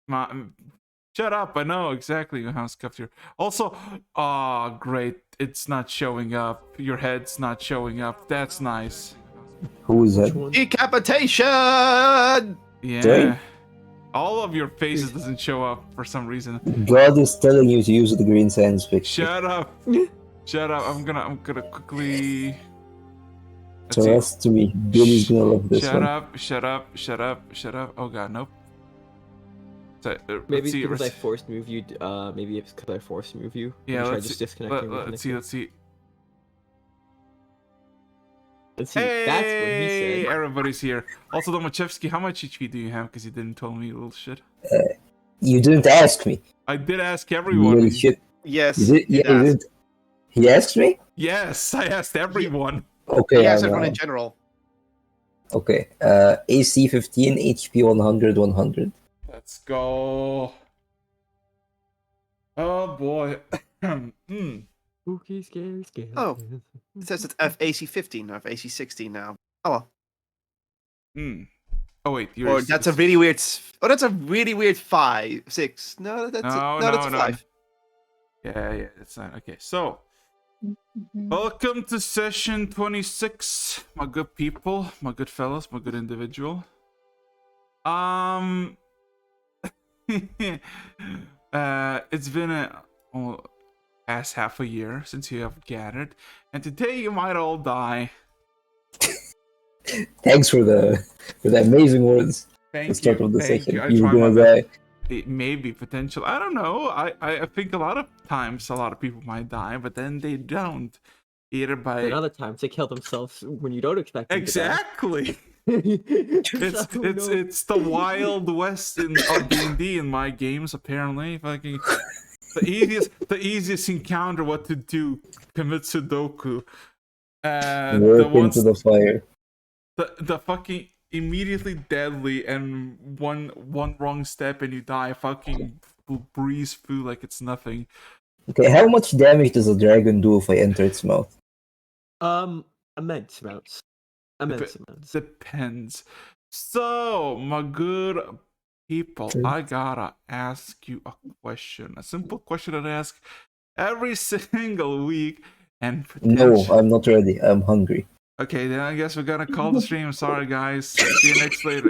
Shut up! I know exactly how scuffed you're. Also, oh great, it's not showing up. Your head's not showing up. That's nice. Who is that? Decapitation! Yeah. Sorry? All of your faces doesn't show up for some reason. God is telling you to use the green science picture. Shut up. Shut up. I'm gonna quickly. So that's to me. Billy's gonna love this Shut one. up. Shut up. Shut up. Shut up. Oh god, nope. So, Maybe see, because I forced move you. Maybe it's because I forced move you. Yeah, try let's just see. disconnecting. Let's see. Let's see. Let's see. Hey, That's what he said. Everybody's here. Also, Domachevsky, how much HP do you have? Because you didn't tell me, little shit. You didn't ask me. I did ask You everyone. little shit. Yes. You did, yeah, you didn't. He asked me? Yes, I asked everyone. Okay. Yes, everyone in general. Okay. AC 15, HP 100, 100. Let's go. Oh boy. Spooky, scary. Oh. It says it's AC 15, not AC 16 now. Oh well. Oh wait, you're. Or that's a really weird. Oh, that's a really weird 5, 6. No, that's that's a 5. Yeah, it's not okay. So, welcome to session 26, my good people, my good fellas, my good individual. It's been past half a year since you have gathered, and today you might all die. Thanks for the amazing words. Thank the start you. of the Thank session. you. I You're try my gonna best. die. It may be potential. I don't know. I think a lot of times a lot of people might die, but then they don't. Either by And other times they kill themselves when you don't expect them exactly. to die. It's the Wild West in D&D in my games apparently. Fucking the easiest encounter what to do, commit Sudoku. Walk into the fire. The fucking immediately deadly and one wrong step and you die. Fucking breeze through like it's nothing. Okay, how much damage does a dragon do if I enter its mouth? Immense amounts. Immense amounts. Depends. So, my good people, I gotta ask you a question. A simple question that I ask every single week. And No, I'm not ready. I'm hungry. Okay, then I guess we're gonna call the stream. Sorry, guys. See you next later.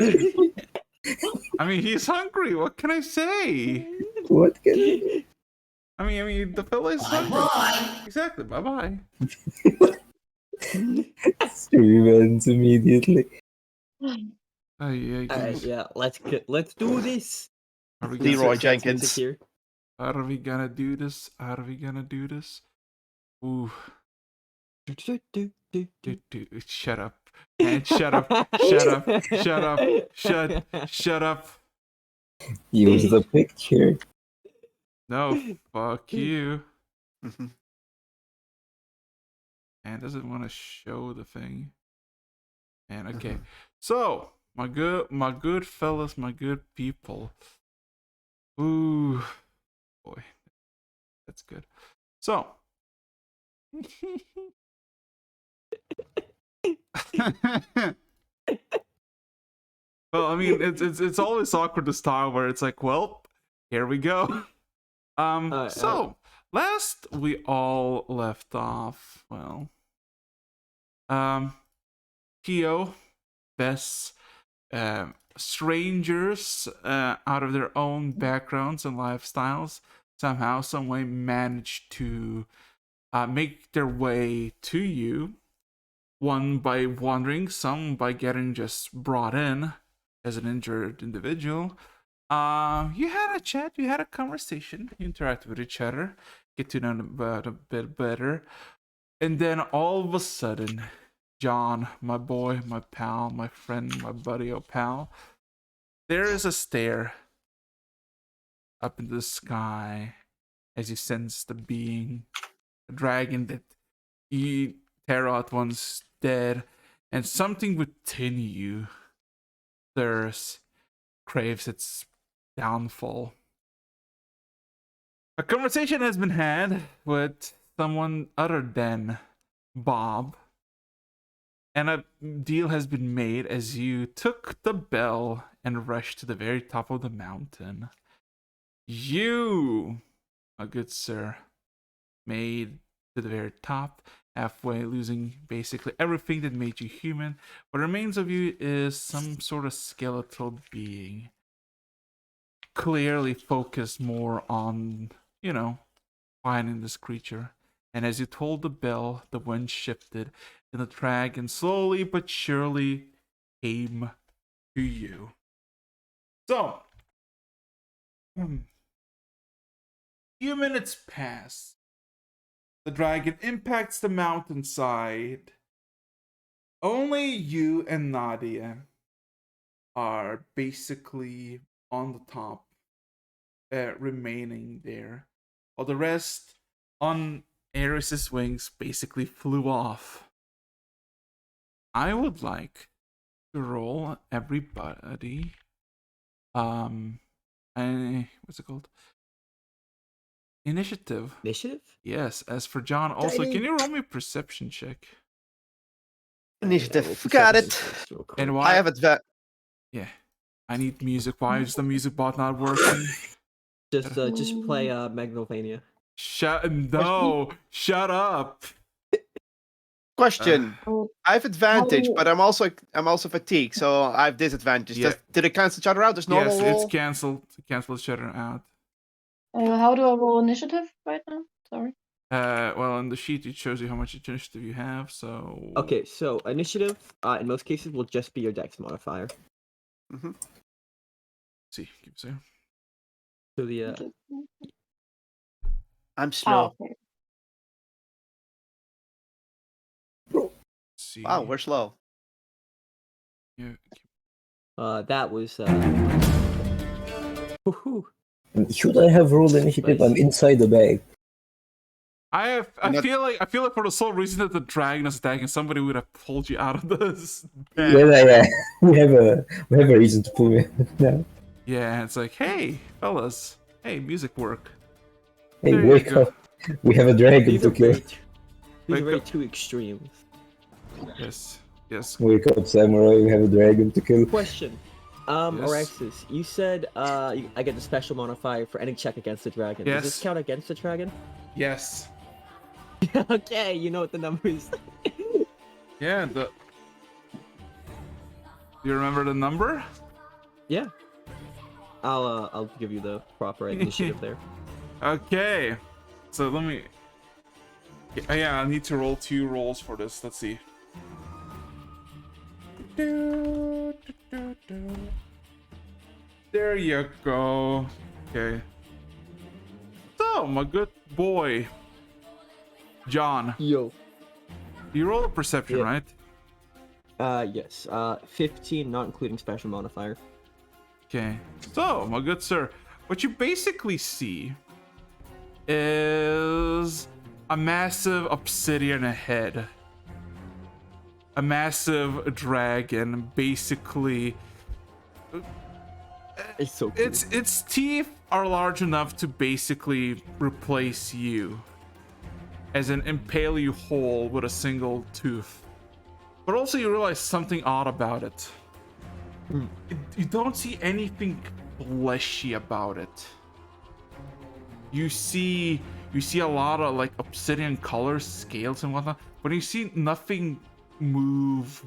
I mean, he's hungry. What can I say? What can I do? I mean, the fella is hungry. Bye. Exactly. Bye bye. Stream ends immediately. Yeah, let's do this. Leroy Jenkins. Here. How are we gonna do this? How are we gonna do this? Ooh. Shut up. And shut up. Shut up. Shut up. Shut up. Use the picture. No, fuck you. And doesn't want to show the thing. And okay. So, my good fellas, my good people. Ooh. Boy. That's good. So, well, I mean, it's always awkward to start where it's like, well, here we go. So last we all left off, well, Kyo, Bess, strangers out of their own backgrounds and lifestyles somehow, some way managed to make their way to you. One by wandering, some by getting just brought in as an injured individual. You had a chat, you had a conversation, you interacted with each other, get to know them about a bit better. And then all of a sudden, John, my boy, my pal, my friend, my buddy, oh pal, there is a stare up into the sky as you sense the being, the dragon that you Tarot once dead, and something within you thirsts, craves its downfall. A conversation has been had with someone other than Bob, and a deal has been made as you took the bell and rushed to the very top of the mountain. You, my good sir, made to the very top, halfway losing basically everything that made you human. What remains of you is some sort of skeletal being. Clearly focused more on, finding this creature. And as you told the bell, the wind shifted, and the dragon slowly but surely came to you. So, few minutes pass. The dragon impacts the mountainside. Only you and Nadia are basically on the top, remaining there, while the rest on Ares' wings basically flew off. I would like to roll everybody. What's it called? Initiative. Initiative? Yes. As for John, also, can you roll me a perception check? Initiative. Got it. And why? I have advantage. Yeah. I need music. Why is the music bot not working? Just play Magnovania. Shut up. Question. I have advantage, How- but I'm also fatigued, so I have disadvantage. Yeah. Did it cancel each other out? There's normal Yes, roll? it's cancelled. Cancel each other out. How do I roll initiative right now? Sorry. Well, on the sheet it shows you how much initiative you have. So Okay, so initiative, in most cases, will just be your dex modifier. Mm-hmm. See, keep saying. So the I'm slow. Okay. See. Wow, we're slow. Yeah. that was woohoo. Should I have rolled initiative? I'm inside the bag. I feel like for the sole reason that the dragon is attacking, somebody would have pulled you out of this. Yeah. We have a reason to pull me out now. Yeah, it's like, hey, fellas, hey, music work. Hey, There you wake go. up. We have a dragon These to are kill. very, these are very Like two extremes. Yes. Wake up, samurai. We have a dragon to kill. Question. Yes. Araxis, you said I get the special modifier for any check against the dragon. Does this Yes. count against the dragon? Yes. Okay, you know what the number is. Yeah. Do you remember the number? Yeah. I'll give you the proper initiative there. Okay. So let me. Yeah, I need to roll 2 rolls for this. Let's see. There you go. Okay. So, my good boy, John, Yo. you roll a perception, Yeah. right? Yes. 15, not including special modifier. Okay. So, my good sir, what you basically see is a massive obsidian head. A massive dragon, basically. It's so cool. Its teeth are large enough to basically replace you, as in impale you whole with a single tooth. But also you realize something odd about it. You don't see anything fleshy about it. You see a lot of like obsidian colors, scales and whatnot, but you see nothing move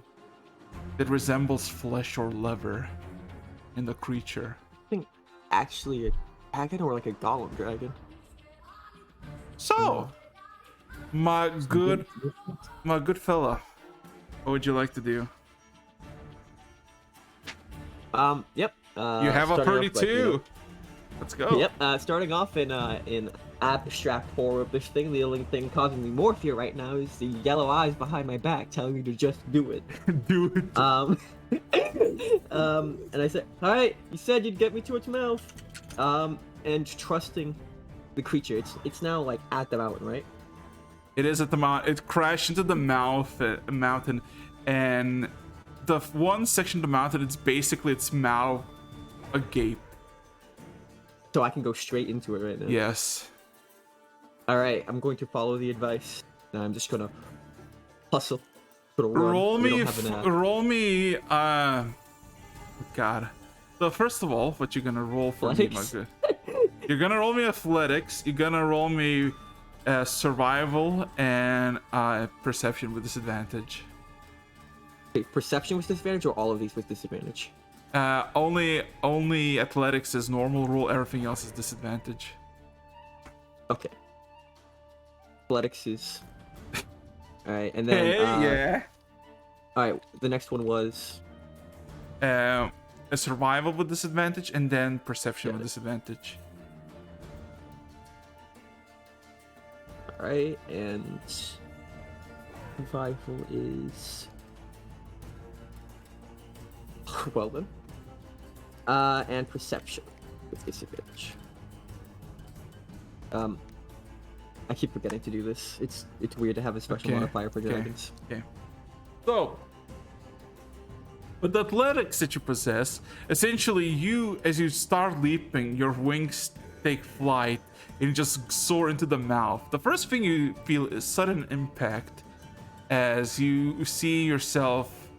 that resembles flesh or leather in the creature. I think actually a dragon or like a golem dragon. So, my good fella, what would you like to do? Yep. You have a starting off, 32. Let's go. Yep. Starting off in abstract horror of this thing, the only thing causing me more fear right now is the yellow eyes behind my back telling me to just do it. Do it. And I said, all right, you said you'd get me to its mouth. And trusting the creature, it's now like at the mountain, right? It is at the mountain. It crashed into the mountain, and the one section of the mountain, it's basically its mouth agape. So I can go straight into it right now. Yes. All right, I'm going to follow the advice. Now I'm just gonna hustle. Gonna run. Roll We me. don't have an app. Roll me. God. So first of all, what you gonna roll for me, my Athletics? good? You're gonna roll me athletics. You're gonna roll me survival and perception with disadvantage. Okay, perception with disadvantage, or all of these with disadvantage? Only athletics is normal roll. Everything else is disadvantage. Okay. Athletics is. All right, and then. Yeah. All right, the next one was. A survival with disadvantage, and then perception with Got it. disadvantage. All right, and survival is. Well then. And perception with disadvantage. I keep forgetting to do this. It's weird to have a special Okay, modifier for okay. dragons. Okay. So, with the athletics that you possess, essentially you, as you start leaping, your wings take flight and you just soar into the mouth. The first thing you feel is sudden impact as you see yourself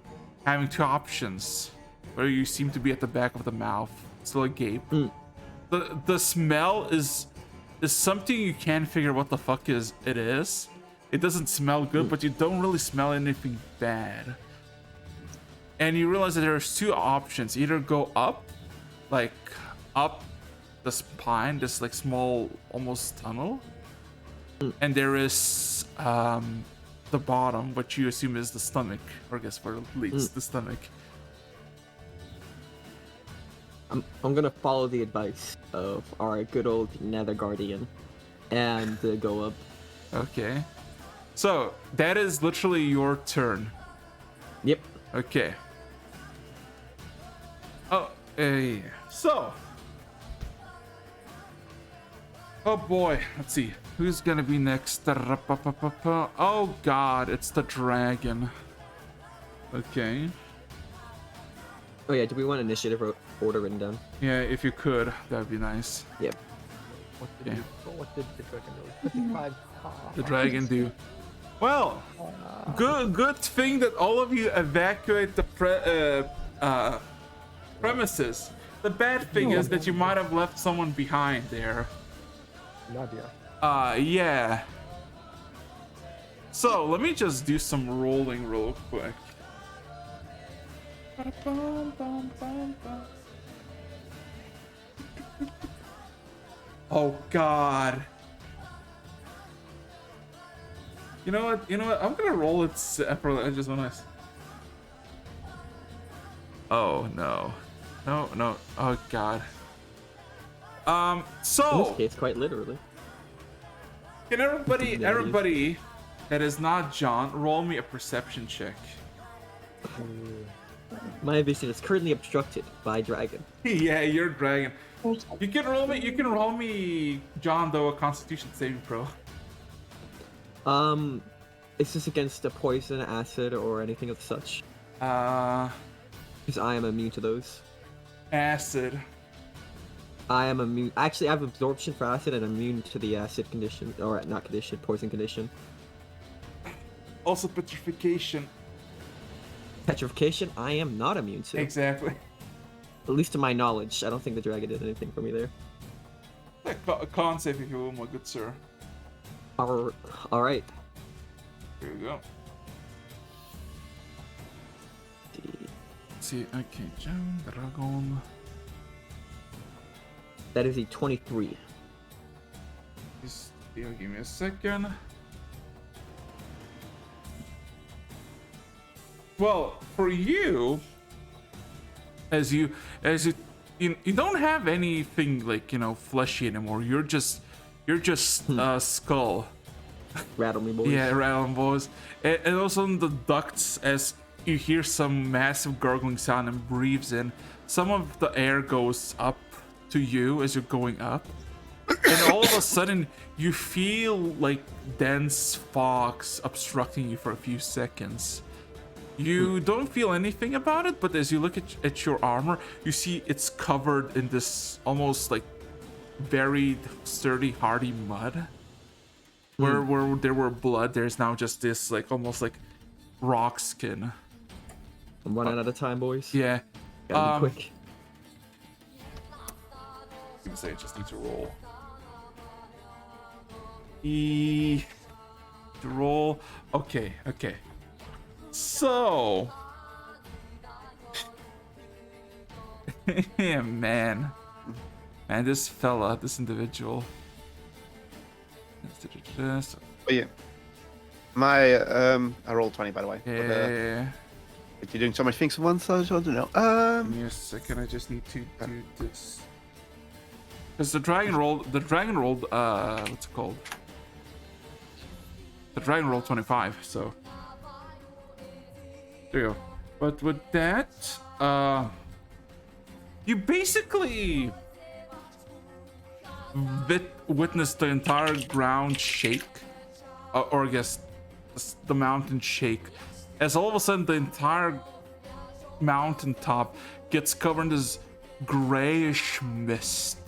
having two options, where you seem to be at the back of the mouth, still agape. The smell is something you can't figure what the fuck it is. It doesn't smell good, but you don't really smell anything bad. And you realize that there's two options. Either go up, like up the spine, this like small almost tunnel. And there is the bottom, which you assume is the stomach, or I guess where it leads the stomach. I'm gonna follow the advice of our good old Nether Guardian, and go up. Okay. So that is literally your turn. Yep. Okay. Oh, yeah. So. Oh boy, let's see. Who's gonna be next? Oh god, it's the dragon. Okay. Oh yeah, do we want initiative order written down? Yeah, if you could, that'd be nice. Yep. What did, Yeah. what did the dragon do? 55. The dragon do. Well, good thing that all of you evacuate the premises. The bad thing is that you might have left someone behind there. Nadia. Yeah. So let me just do some rolling real quick. Oh god. You know what? I'm gonna roll it separately. I just wanna. Oh no. No. Oh god. In So this case, quite literally. can everybody Yeah, it is. everybody that is not John roll me a perception check? My vision is currently obstructed by dragon. Yeah, you're dragon. You can roll me John though a constitution saving throw. Is this against a poison, acid, or anything of such? Because I am immune to those. Acid. I am immune. Actually, I have absorption for acid and immune to the acid condition, or not condition, poison condition. Also petrification. Petrification, I am not immune to. Exactly. At least to my knowledge, I don't think the dragon did anything for me there. A con save if you will, my good sir. All right. Here we go. Let's see, okay, John, dragon. That is a 23. Just give me a second. Well, for you, as you don't have anything like fleshy anymore. You're just skull. Rattle me, boys. Yeah, rattling boys. And also in the ducts, as you hear some massive gurgling sound and breathes in, some of the air goes up to you as you're going up. And all of a sudden, you feel like dense fogs obstructing you for a few seconds. You don't feel anything about it, but as you look at your armor, you see it's covered in this almost like very sturdy, hardy mud. Where there were blood, there's now just this like almost like rock skin. I'm running out of time, boys. Yeah. Gotta be quick. gonna say I just need to roll. To roll. Okay. So, yeah, man, this individual. Oh yeah. My I rolled 20 by the way. Yeah. But you're doing so much things at once, so I just want to know. Give me a second. I just need to do this. Because the dragon rolled. What's it called? The dragon rolled 25. So there you go. But with that, you basically witnessed the entire ground shake, or I guess the mountain shake, as all of a sudden the entire mountaintop gets covered in this grayish mist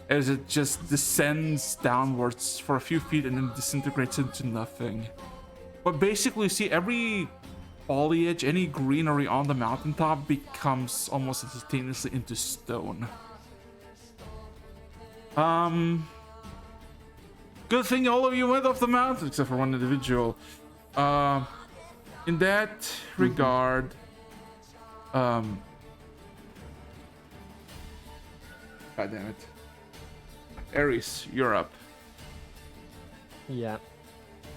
as it just descends downwards for a few feet and then disintegrates into nothing. But basically, you see every foliage, any greenery on the mountaintop becomes almost instantaneously into stone. Good thing all of you went off the mountain except for one individual. In that regard, God damn it. Ares, you're up. Yeah.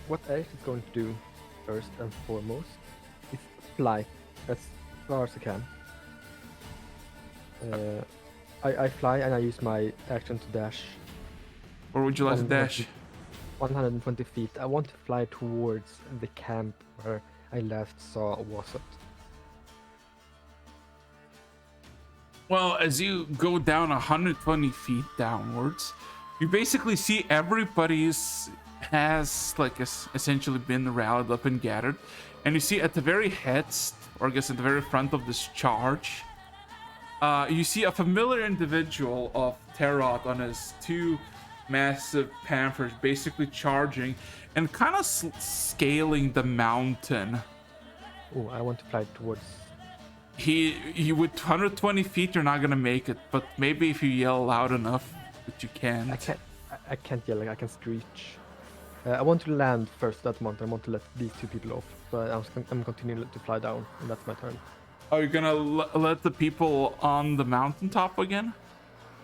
What Ace is going to do first and foremost is fly as far as I can. I fly and I use my action to dash. Or would you like to dash? 120 feet. I want to fly towards the camp where I last saw Wasat. Well, as you go down 120 feet downwards, you basically see everybody's has like essentially been rallied up and gathered, and you see at the very head, or I guess at the very front of this charge, you see a familiar individual of Terot on his two massive panthers, basically charging and kind of scaling the mountain. Oh, I want to fly towards. He with 120 feet, you're not gonna make it, but maybe if you yell loud enough that you can. I can't yell. Like I can screech. I want to land first that mountain. I want to let these two people off. So I'm continuing to fly down, and that's my turn. Are you gonna let the people on the mountaintop again?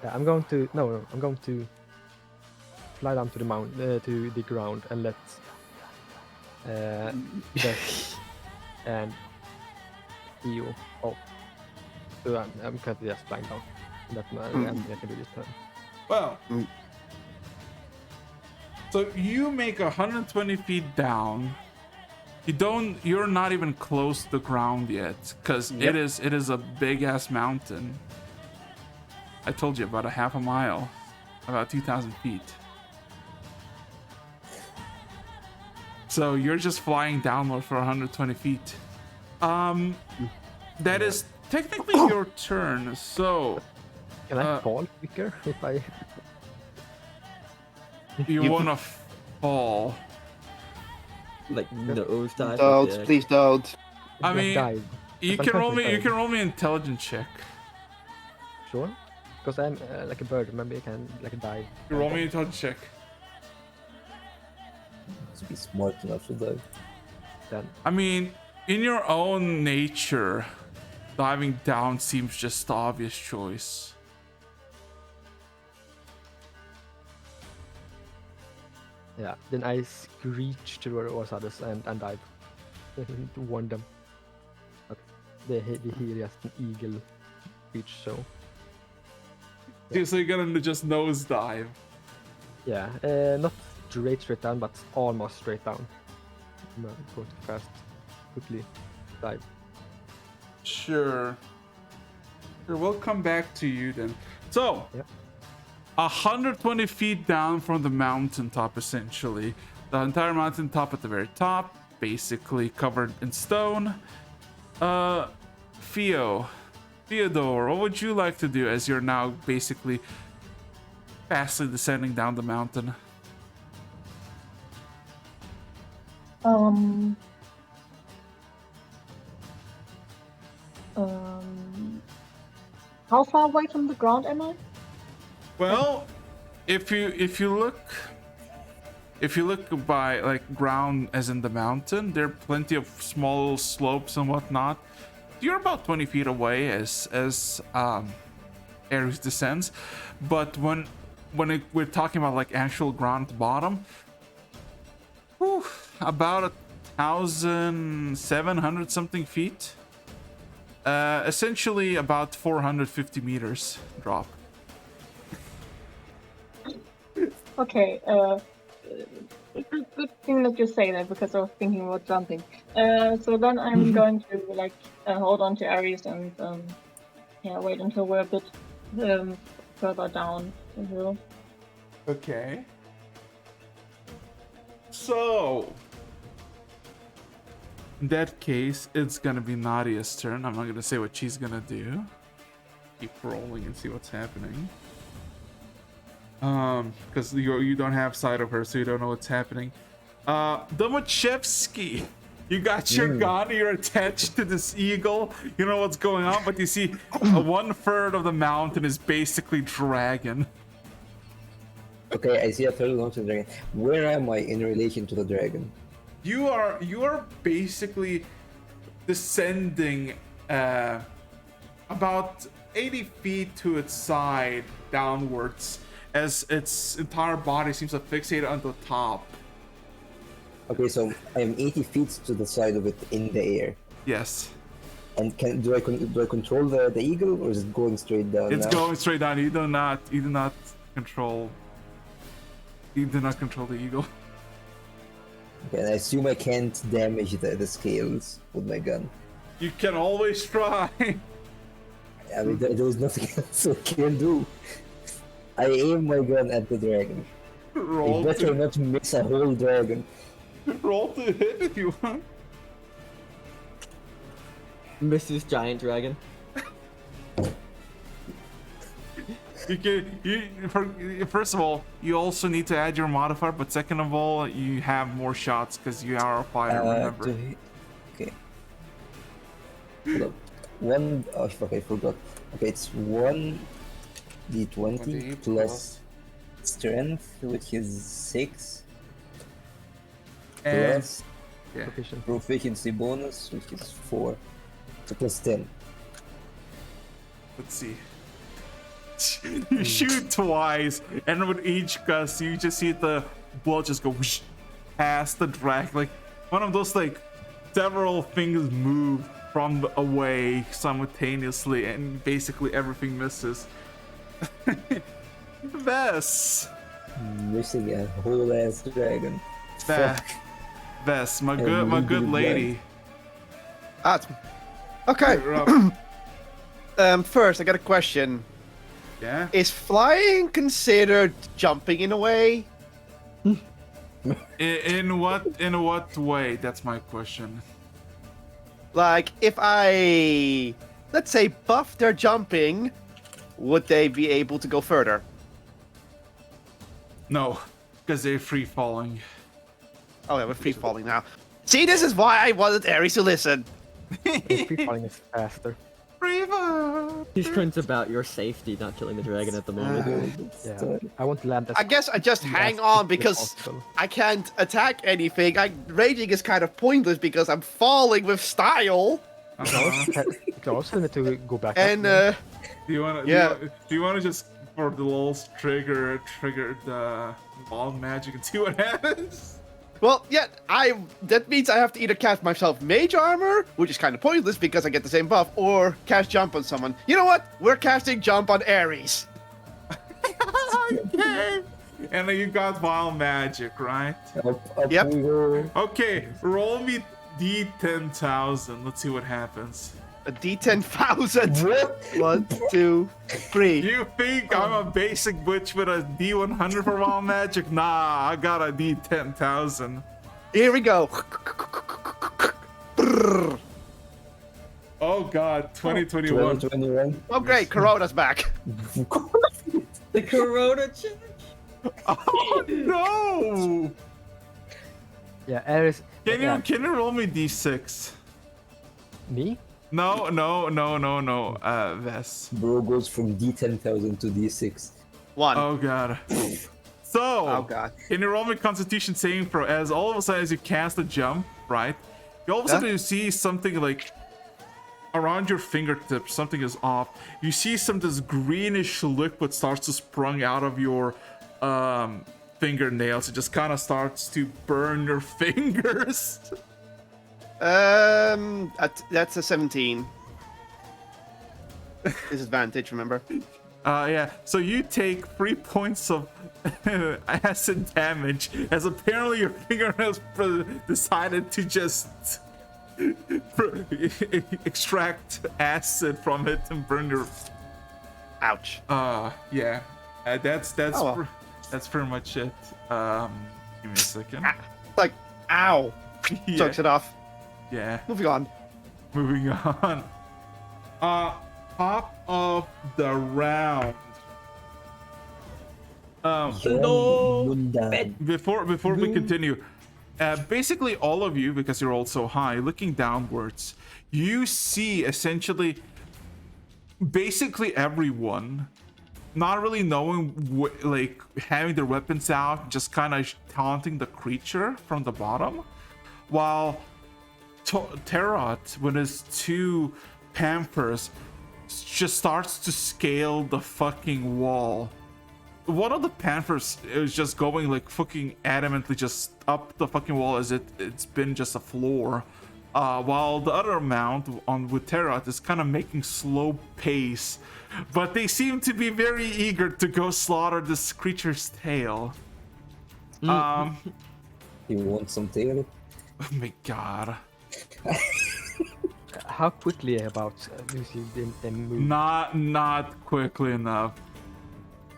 Yeah, I'm going to. No, I'm going to fly down to the to the ground and let Beth and Eo off. So I'm currently just flying down. That's my I can do this turn. Well, so you make 120 feet down. You're not even close to the ground yet, because it is a big ass mountain. I told you, about a half a mile, about 2,000 feet. So you're just flying downward for 120 feet. That is technically your turn. So can I fall quicker if I? You wanna fall? Like nose dive. Don't, please don't. I mean, dive. you can roll me. You can roll me an intelligence check. Sure. Because I'm like a bird. Maybe I can like dive. You roll me an intelligence check. To be smart enough to dive. Then I mean, in your own nature, diving down seems just the obvious choice. yeah. Then I screech to others and dive to warn them. But they hear just an eagle screech. So So you're gonna just nosedive. yeah, not straight down, but almost straight down. No, go too fast. Quickly dive. Sure. We'll come back to you then. So, 120 feet down from the mountaintop, essentially. The entire mountaintop at the very top, basically covered in stone. Theodore, what would you like to do as you're now basically fastly descending down the mountain? How far away from the ground am I? Well, if you look by like ground as in the mountain, there are plenty of small slopes and whatnot. You're about 20 feet away as Ares descends, but when we're talking about like actual ground at the bottom, whew, about 1,700 something feet. Essentially about 450 meters drop. Okay, good thing that you say that because I was thinking about jumping. So then I'm going to like hold on to Ares and yeah, wait until we're a bit further down the hill. Okay. So, in that case, it's gonna be Nadia's turn. I'm not gonna say what she's gonna do. Keep rolling and see what's happening. Because you don't have sight of her, so you don't know what's happening. Domachevsky, you got your gun. You're attached to this eagle. You know what's going on, but you see 1/3 of the mountain is basically dragon. Okay, I see a third launch of the dragon. Where am I in relation to the dragon? You are basically descending about 80 feet to its side downwards as its entire body seems to fixate on the top. Okay, so I am 80 feet to the side of it in the air. Yes. And do I control the eagle, or is it going straight down? It's now? going straight down. You do not control the eagle. Okay, and I assume I can't damage the scales with my gun. You can always try. I mean, there was nothing else I can do. I aim my gun at the dragon. I Roll better to, not miss a whole dragon. roll to hit if you want. Mrs. Giant Dragon. First of all, you also need to add your modifier, but second of all, you have more shots because you are a fighter, remember. Okay. Hold up. Oh fuck, I forgot. Okay, it's 1d20 20 plus strength, which is 6, And plus yeah. proficiency bonus, which is 4. So plus 10. Let's see. You shoot twice, and with each gust, you just see the bullet just go whoosh past the drag. Like one of those, like several things move from away simultaneously, and basically everything misses. Vess, Missing a whole ass dragon. Vess, my And good legally lady. Okay. You're up. First, I got a question. Yeah. Is flying considered jumping in a way? In what way? That's my question. Like, if I, let's say, buff their jumping, would they be able to go further? No, because they're free falling. Oh, yeah, we're free falling now. See, this is why I wanted Ares to listen. Free falling is faster. He's concerned about your safety, not killing the dragon at the moment. Yeah, I want to land as I guess I just hang on because I can't attack anything. Raging is kind of pointless because I'm falling with style. Close, we need to go back And, up. Do you want to? Yeah. Do you want to just for the lulz trigger the ball magic and see what happens? well, yeah, that means I have to either cast myself mage armor, which is kind of pointless because I get the same buff, or cast jump on someone. You know what? We're casting jump on Ares. Okay. And then you got wild magic, right? Up Yep. we go. Okay, roll me D10,000. Let's see what happens. A D10,000. What? 1, 2, 3. You think I'm a basic butch with a D100 for wild magic? Nah, I got a D10,000. Here we go. Oh god, 2021. 2021. Oh, great. Corona's back. The Corona check. Oh no! Yeah, Ares. Can yeah, you roll me D6? me? No, Vess. Bro goes from D10,000 to D6. 1. Oh god. So, Oh, God. can you roll me Constitution saving throw? As all of a sudden, as you cast a jump, right? You all of a sudden you see something like around your fingertips, something is off. You see this greenish liquid starts to sprung out of your fingernails. It just kind of starts to burn your fingers. That's a 17. Disadvantage, remember? Yeah, so you take 3 points of acid damage as apparently your fingernails decided to just extract acid from it and burn your. Ouch. Yeah, that's Oh, well. that's pretty much it. Give me a second. Like, ow. Yeah. Sucks it off. Yeah, Moving on. moving on. Top of the round. Munda. Before we continue, basically all of you, because you're all so high, looking downwards, you see essentially basically everyone not really knowing like having their weapons out, just kind of taunting the creature from the bottom, while Terrat with his 2 Panthers just starts to scale the fucking wall. One of the Panthers is just going like fucking adamantly just up the fucking wall as it's been just a floor, while the other mount on with Terrat is kind of making slow pace, but they seem to be very eager to go slaughter this creature's tail. You want some tail? Oh my god. How quickly about usually they move? Not quickly enough.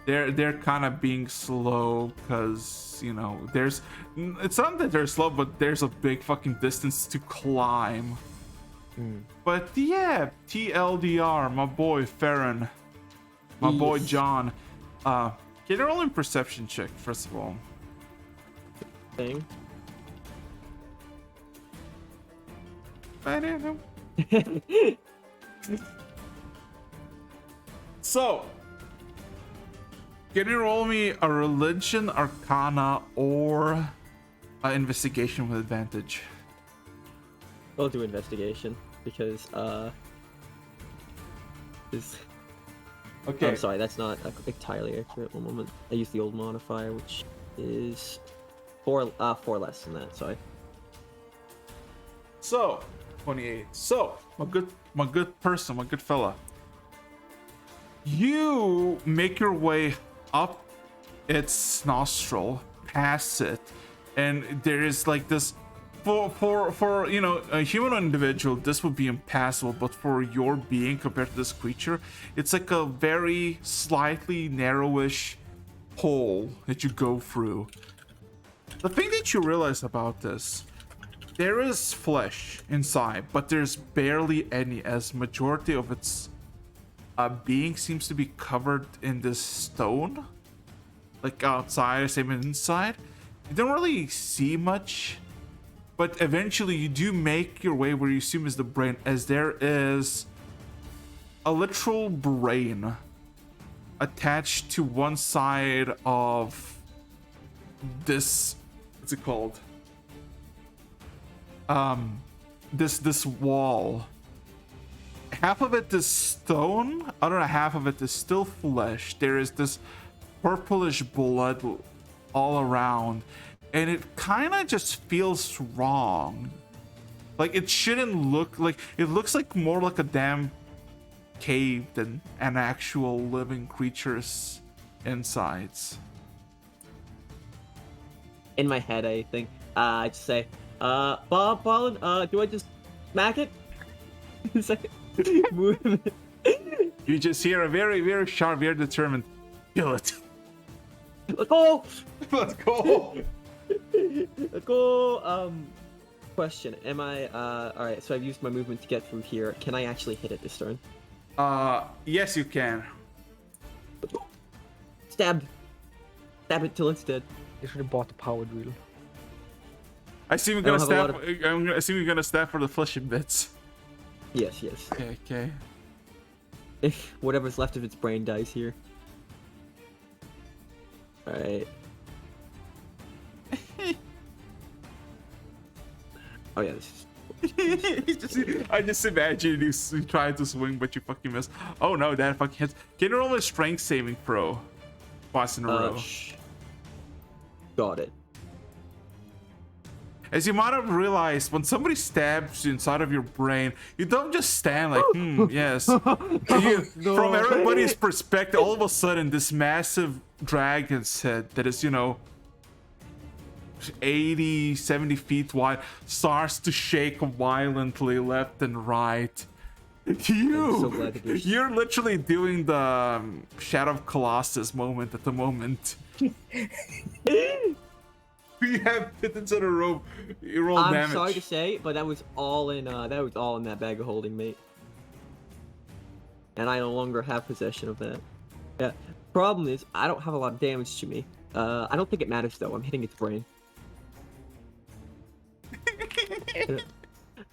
They're kind of being slow because, you know, it's not that they're slow, but there's a big fucking distance to climb. But yeah, TLDR, my boy Farron, my boy John. Get a rolling perception check first of all. Thing. I don't know. So, can you roll me a religion, arcana, or an investigation with advantage? I'll do investigation because this. Okay. I'm sorry, that's not entirely accurate. One moment. I used the old modifier, which is 4 less than that. Sorry. So, 28. So, my good person, my good fella. You make your way up its nostril, past it, and there is like this for you know, a human individual, this would be impassable, but for your being compared to this creature, it's like a very slightly narrowish hole that you go through. The thing that you realize about this, there is flesh inside, but there's barely any, as majority of its being seems to be covered in this stone, like outside, same inside. You don't really see much, but eventually you do make your way where you assume is the brain, as there is a literal brain attached to one side of this, what's it called? This wall. Half of it is stone, other half of it is still flesh. There is this purplish blood all around, and it kind of just feels wrong. Like it shouldn't look like, it looks like more like a damn cave than an actual living creature's insides. In my head, I think I just say, Bob, Ballin, do I just smack it? It's like, movement. You just hear a very, very sharp, very determined, kill it. Let's go. Let's go. Let's go. Question: am I? All right. So I've used my movement to get through here. Can I actually hit it this turn? Yes, you can. Stab it till it's dead. You should have bought the power drill. I assume you're I gonna don't have a stab. lot I'm gonna assume you're gonna stab for the fleshy bits. Yes, yes. Okay. If whatever's left of its brain dies here. Alright. Oh yeah, this is... I just imagine you trying to swing, but you fucking miss. Oh no, that fucking hits. Can you roll a strength saving throw? Twice in a row. Got it. As you might have realized, when somebody stabs you inside of your brain, you don't just stand like, yes. From everybody's perspective, all of a sudden, this massive dragon's head that is, 80, 70 feet wide starts to shake violently left and right. so glad to do- You're literally doing the Shadow of Colossus moment at the moment. You have hit into the rope. You roll I'm damage. sorry to say, but that was all in that bag of holding, mate. And I no longer have possession of that. Yeah. Problem is, I don't have a lot of damage to me. I don't think it matters though. I'm hitting its brain.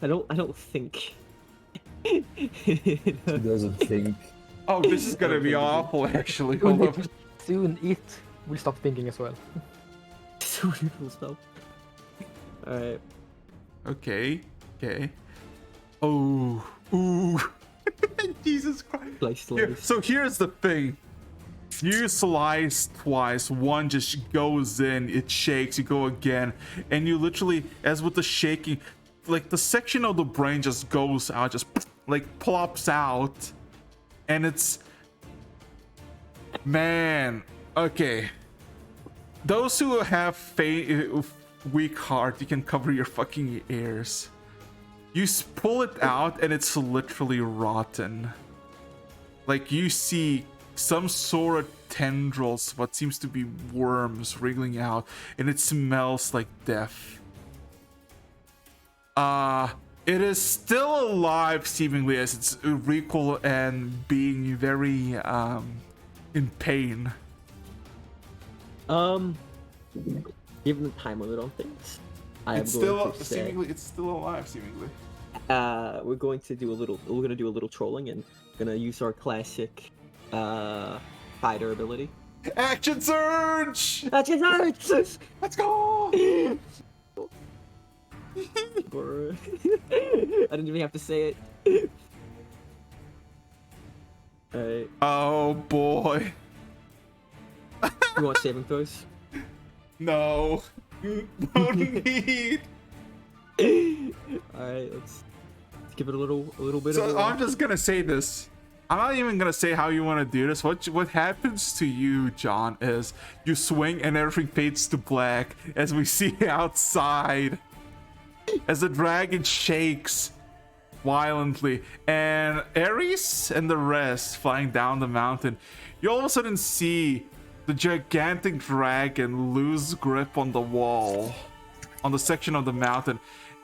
I don't think. He doesn't think. Oh, this is gonna be awful, actually. Hold up. Soon it will stop thinking as well. So evil stuff. Alright. Okay. Oh. Ooh. Jesus Christ. Here, so here's the thing. You slice twice, one just goes in, it shakes, you go again, and you literally, as with the shaking, like the section of the brain just goes out, just like plops out, and it's, man, okay. Those who have weak heart, you can cover your fucking ears. You pull it out and it's literally rotten. Like you see some sort of tendrils, what seems to be worms wriggling out, and it smells like death. It is still alive seemingly as it's recoil and being very in pain. Given the time limit on things, It's still alive seemingly. We're going to do a little trolling and gonna use our classic fighter ability. Action surge! Action surge! Let's go! I didn't even have to say it. Alright. Oh boy. You want saving throws? No. No need. Alright, let's give it a little bit of So a I'm just gonna say this. I'm not even gonna say how you want to do this. What happens to you, John, is you swing and everything fades to black as we see outside. As the dragon shakes violently, and Ares and the rest flying down the mountain, you all of a sudden see the gigantic dragon lose grip on the wall, on the section of the mountain,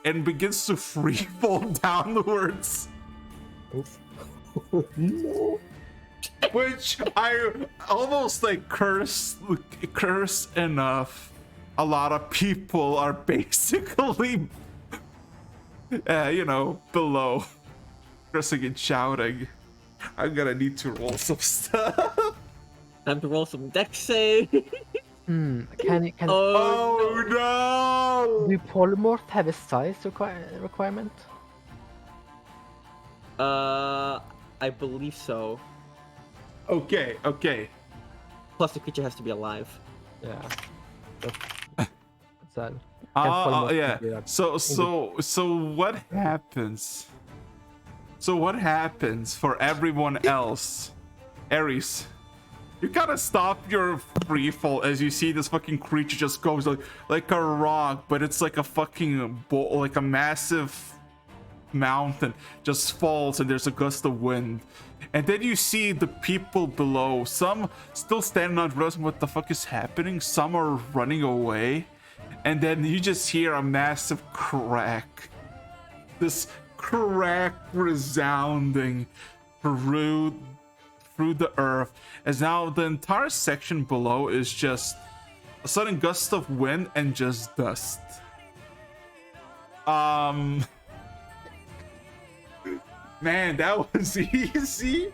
and begins to free fall downwards. No. Which I almost like curse enough. A lot of people are basically, below, cursing and shouting. I'm gonna need to roll some stuff. Time to roll some dex save. Can Oh no! do polymorph have a size requirement? I believe so. Okay. Plus, the creature has to be alive. Yeah. That's sad. Yeah. Yeah. So what happens? So what happens for everyone else? Ares, you gotta stop your free fall as you see this fucking creature just goes like a rock, but it's like a fucking like a massive mountain just falls, and there's a gust of wind. And then you see the people below, some still standing on, realizing what the fuck is happening, some are running away, and then you just hear a massive crack. This crack resounding through the earth, as now the entire section below is just a sudden gust of wind and just dust. Man, that was easy.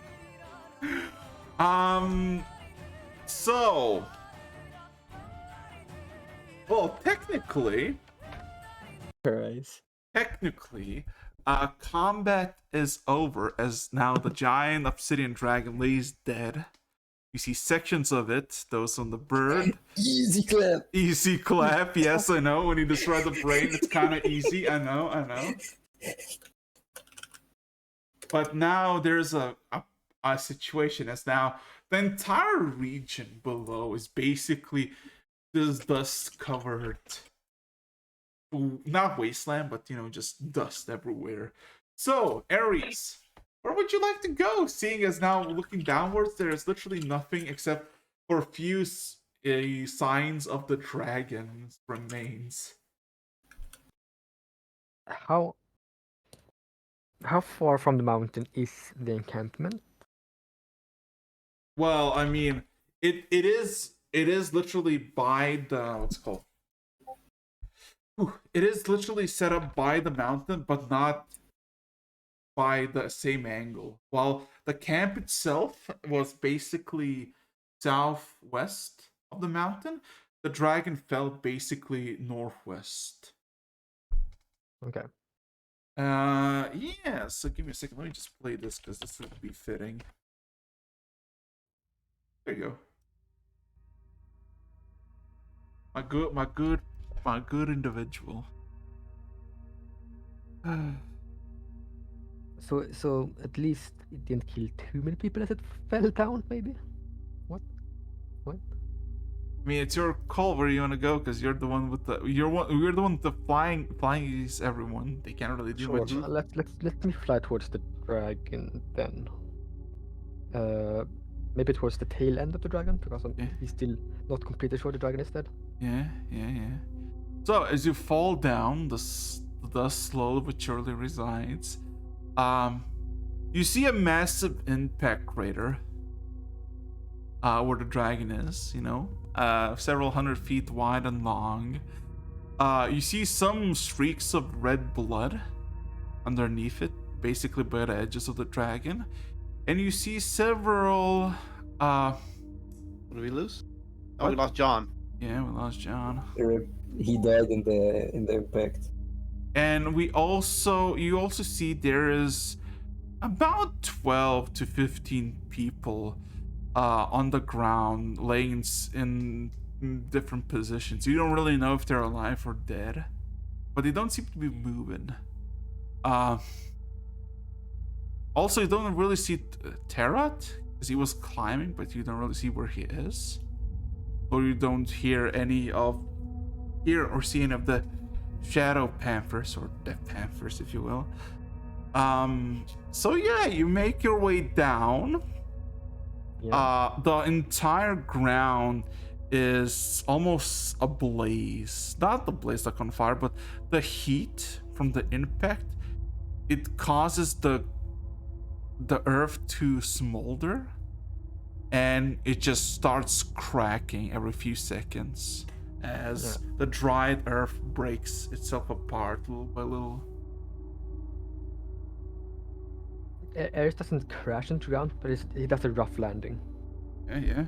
So Well, technically, Christ. combat is over as now the giant obsidian dragon lays dead. You see sections of it, those on the bird. Easy clap. Easy clap, yes, I know. When you destroy the brain, it's kind of easy. I know. But now there's a situation as now the entire region below is basically this dust covered, not wasteland, but just dust everywhere. So Ares, where would you like to go? Seeing as now looking downwards, there's literally nothing except for a few signs of the dragon's remains. How far from the mountain is the encampment? Well, I mean, it is literally by the what's it called. It is literally set up by the mountain, but not by the same angle. While the camp itself was basically southwest of the mountain, the dragon fell basically northwest. Okay. Yeah, so give me a second. Let me just play this because this would be fitting. There you go. My good individual. So at least it didn't kill too many people as it fell down, maybe? What? I mean, it's your call where you want to go because you're the one with the we're the one with the flying is everyone. They can't really do Sure. much. Let me fly towards the dragon then. Maybe towards the tail end of the dragon because he's still not completely sure the dragon is dead. Yeah. So as you fall down, the dust slowly but surely resides. You see a massive impact crater. Where the dragon is, several hundred feet wide and long. You see some streaks of red blood underneath it, basically by the edges of the dragon. And you see several What did we lose? Oh, we lost John. Yeah, we lost John. He died in the impact. And you also see there is about 12 to 15 people on the ground, laying in different positions. You don't really know if they're alive or dead, but they don't seem to be moving. Also, you don't really see Terrat, because he was climbing, but you don't really see where he is. Or you don't hear or see any of the Shadow Panthers, or Death Panthers, if you will. So yeah, you make your way down. Yeah. The entire ground is almost ablaze. Not the blaze like on fire, but the heat from the impact, it causes the earth to smolder, and it just starts cracking every few seconds as the dried earth breaks itself apart little by little. Ares doesn't crash into the ground, but he does a rough landing. Yeah.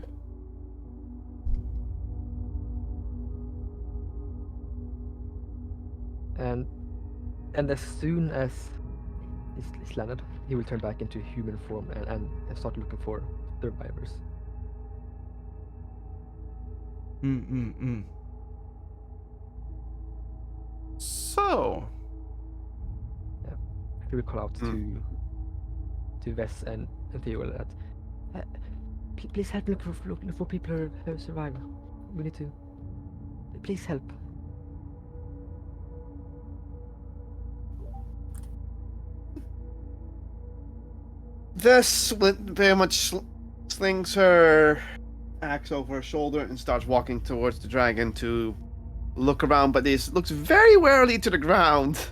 And as soon as he's landed, he will turn back into human form and start looking for survivors. So Yeah. He will call out to Wes and Theo that please help look for people who have survived. We need to. Please help. This very much slings her axe over her shoulder and starts walking towards the dragon to look around, but this looks very warily to the ground.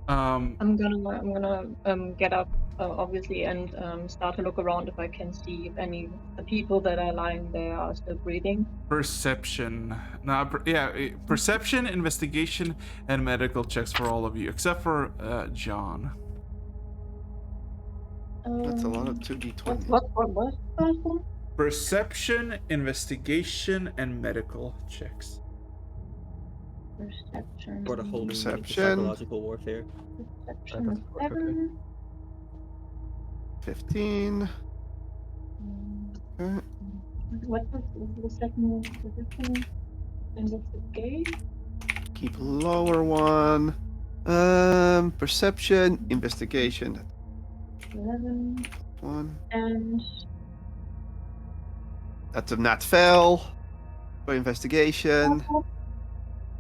I'm gonna get up, obviously, and start to look around if I can see if any the people that are lying there are still breathing. Perception. Perception, investigation, and medical checks for all of you, except for John. That's a lot of 2d20. What was the first one? Perception, investigation, and medical checks. Perception. Sort of holding me into Perception. psychological warfare. Perception that's is okay. 7. 15. Okay. What was the second one? Perception, investigate. Keep lower one. Perception, investigation. 11. 1. And That's a nat fail for investigation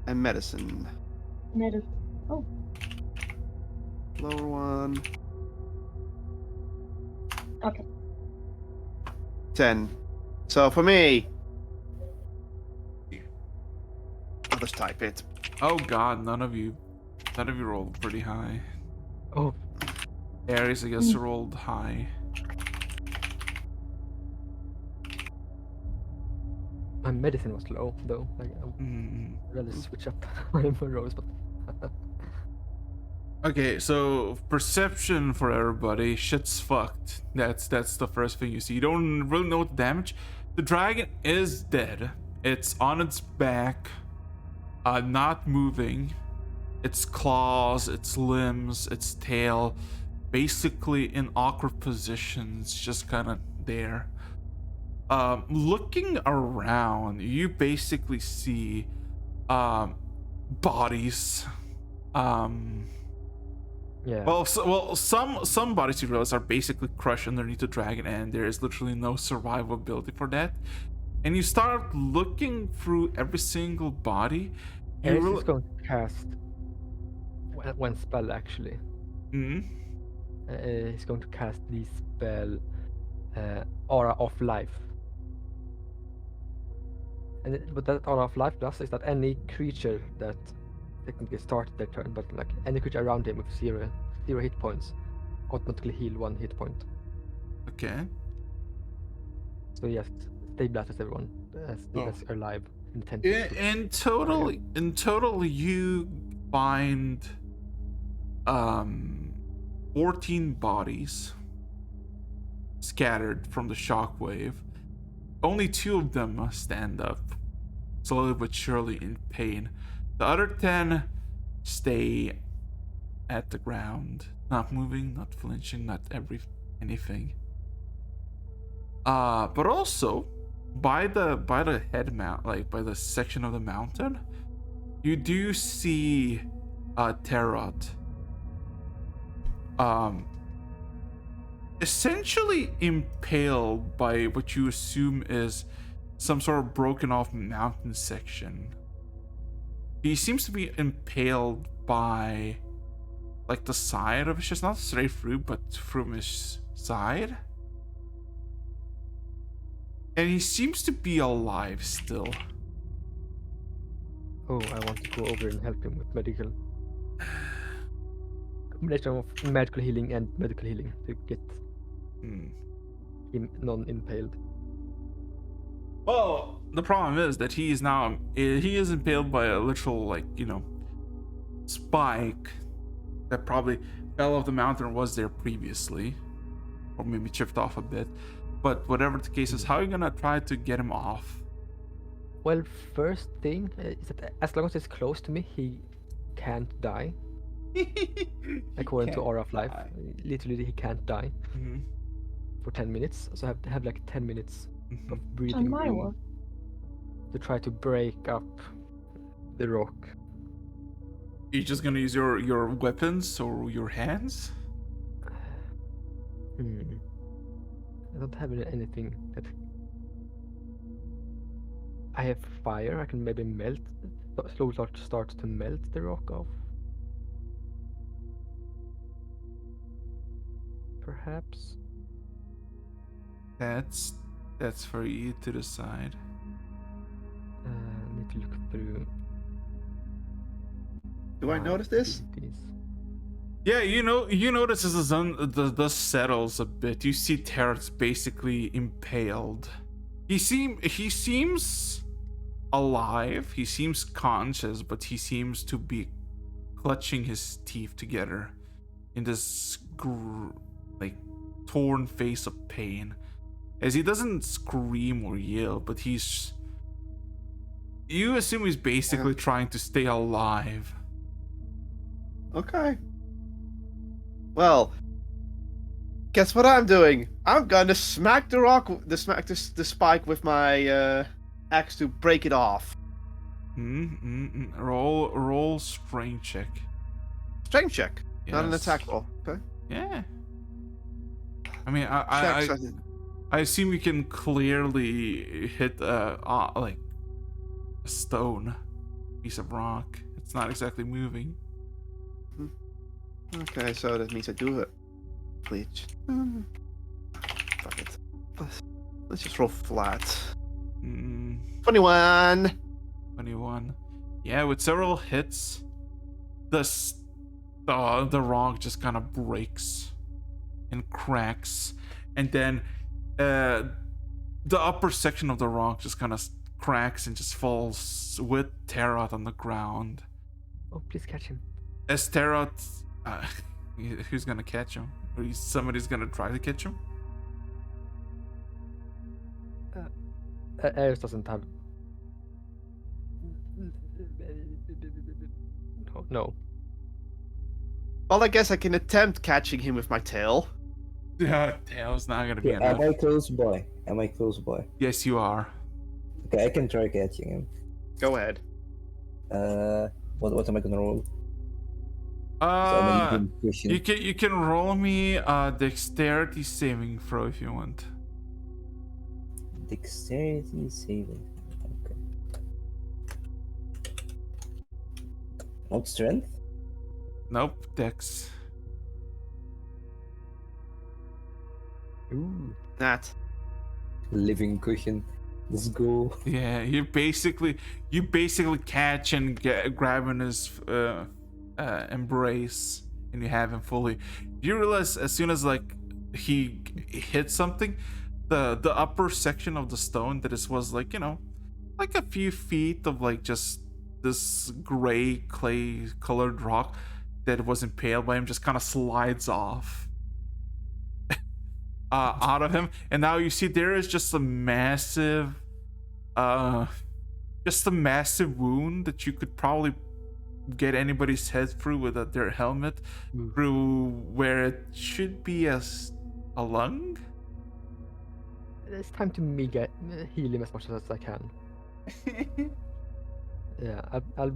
and medicine. medicine. Oh, Lower one. okay. 10. So for me, I'll just type it. Oh god, none of you rolled pretty high. Oh, Aries, I guess, rolled high. my medicine was low though. Like, Mm. I'd rather switch up my rolls, but Okay, so perception for everybody. Shit's fucked. That's the first thing you see. You don't really know the damage. The dragon is dead. It's on its back, not moving. Its claws, its limbs, its tail, basically in awkward positions, just kind of there. Looking around, you basically see bodies. yeah. Well, some bodies you realize are basically crushed underneath the dragon, and there is literally no survivability for that. And you start looking through every single body. You Ares real- is going to cast one spell actually. Mhm. He's going to cast the spell Aura of Life. And what that Aura of Life does is that any creature that technically started their turn, but like any creature around him with zero hit points, automatically heal 1 hit point. Okay. So he just stabilizes everyone that's alive in 10 seconds. In total, you find 14 bodies scattered from the shockwave. Only 2 of them stand up, slowly but surely in pain. The other 10 stay at the ground, not moving, not flinching, not anything. But also by the head mount, like by the section of the mountain, you do see Tarot. Essentially impaled by what you assume is some sort of broken off mountain section. He seems to be impaled by like the side of his chest, not straight through, but from his side. And he seems to be alive still. Oh, I want to go over and help him with medical. Combination of magical healing and medical healing to get him non-impaled. Well, the problem is that he is impaled by a literal, like, spike that probably fell off the mountain and was there previously, or maybe chipped off a bit. But whatever the case is, how are you gonna try to get him off? Well, first thing is that as long as it's close to me, he can't die. According to Aura of Life, literally he can't die for 10 minutes. So I have to have like 10 minutes of breathing my room word. to try to break up the rock. You're just gonna use your weapons or your hands? I don't have anything that. I have fire. I can maybe melt, slowly start to melt the rock off. Perhaps. That's for you to decide. Need to look through. Do I notice this? abilities. Yeah, you notice as the dust settles a bit, you see Terrence basically impaled. He seems alive, he seems conscious, but he seems to be clutching his teeth together in this like torn face of pain. as he doesn't scream or yell, but he's. You assume he's basically trying to stay alive. Okay. Well, guess what I'm doing? I'm gonna smack the rock, the spike with my axe to break it off. Roll strength check. Strength check, not an Yes. attack roll. Okay. Yeah. I mean, Checks, I assume you can clearly hit like a stone, piece of rock. It's not exactly moving. Okay, so that means I do it. Bleach. Fuck it. Let's just roll flat. 21. 21. Yeah, with several hits, the rock just kind of breaks and cracks, and then the upper section of the rock just kind of cracks and just falls with Tarot on the ground. Oh, please catch him. As Tarot, who's gonna catch him? Or somebody's gonna try to catch him? Ares doesn't have. No. Well, I guess I can attempt catching him with my tail. Yeah, tail's not gonna be Yeah, enough. am I close by? Am I close by? Yes, you are. Okay, I can try catching him. Go ahead. What am I gonna roll? So I'm in good position. You can roll me a dexterity saving throw if you want. Dexterity saving. Okay. Not strength? Nope, dex. Ooh. That. Living cushion. Let's go. Yeah, you basically catch and grab in his embrace, and you have him fully. You realize as soon as like he hits something, the upper section of the stone that was like, you know, like a few feet of like just this gray clay colored rock that was impaled by him just kind of slides off out of him, and now you see there is just a massive wound that you could probably get anybody's head through with their helmet, through where it should be a lung. It's time to me get heal him as much as I can. Yeah, I'll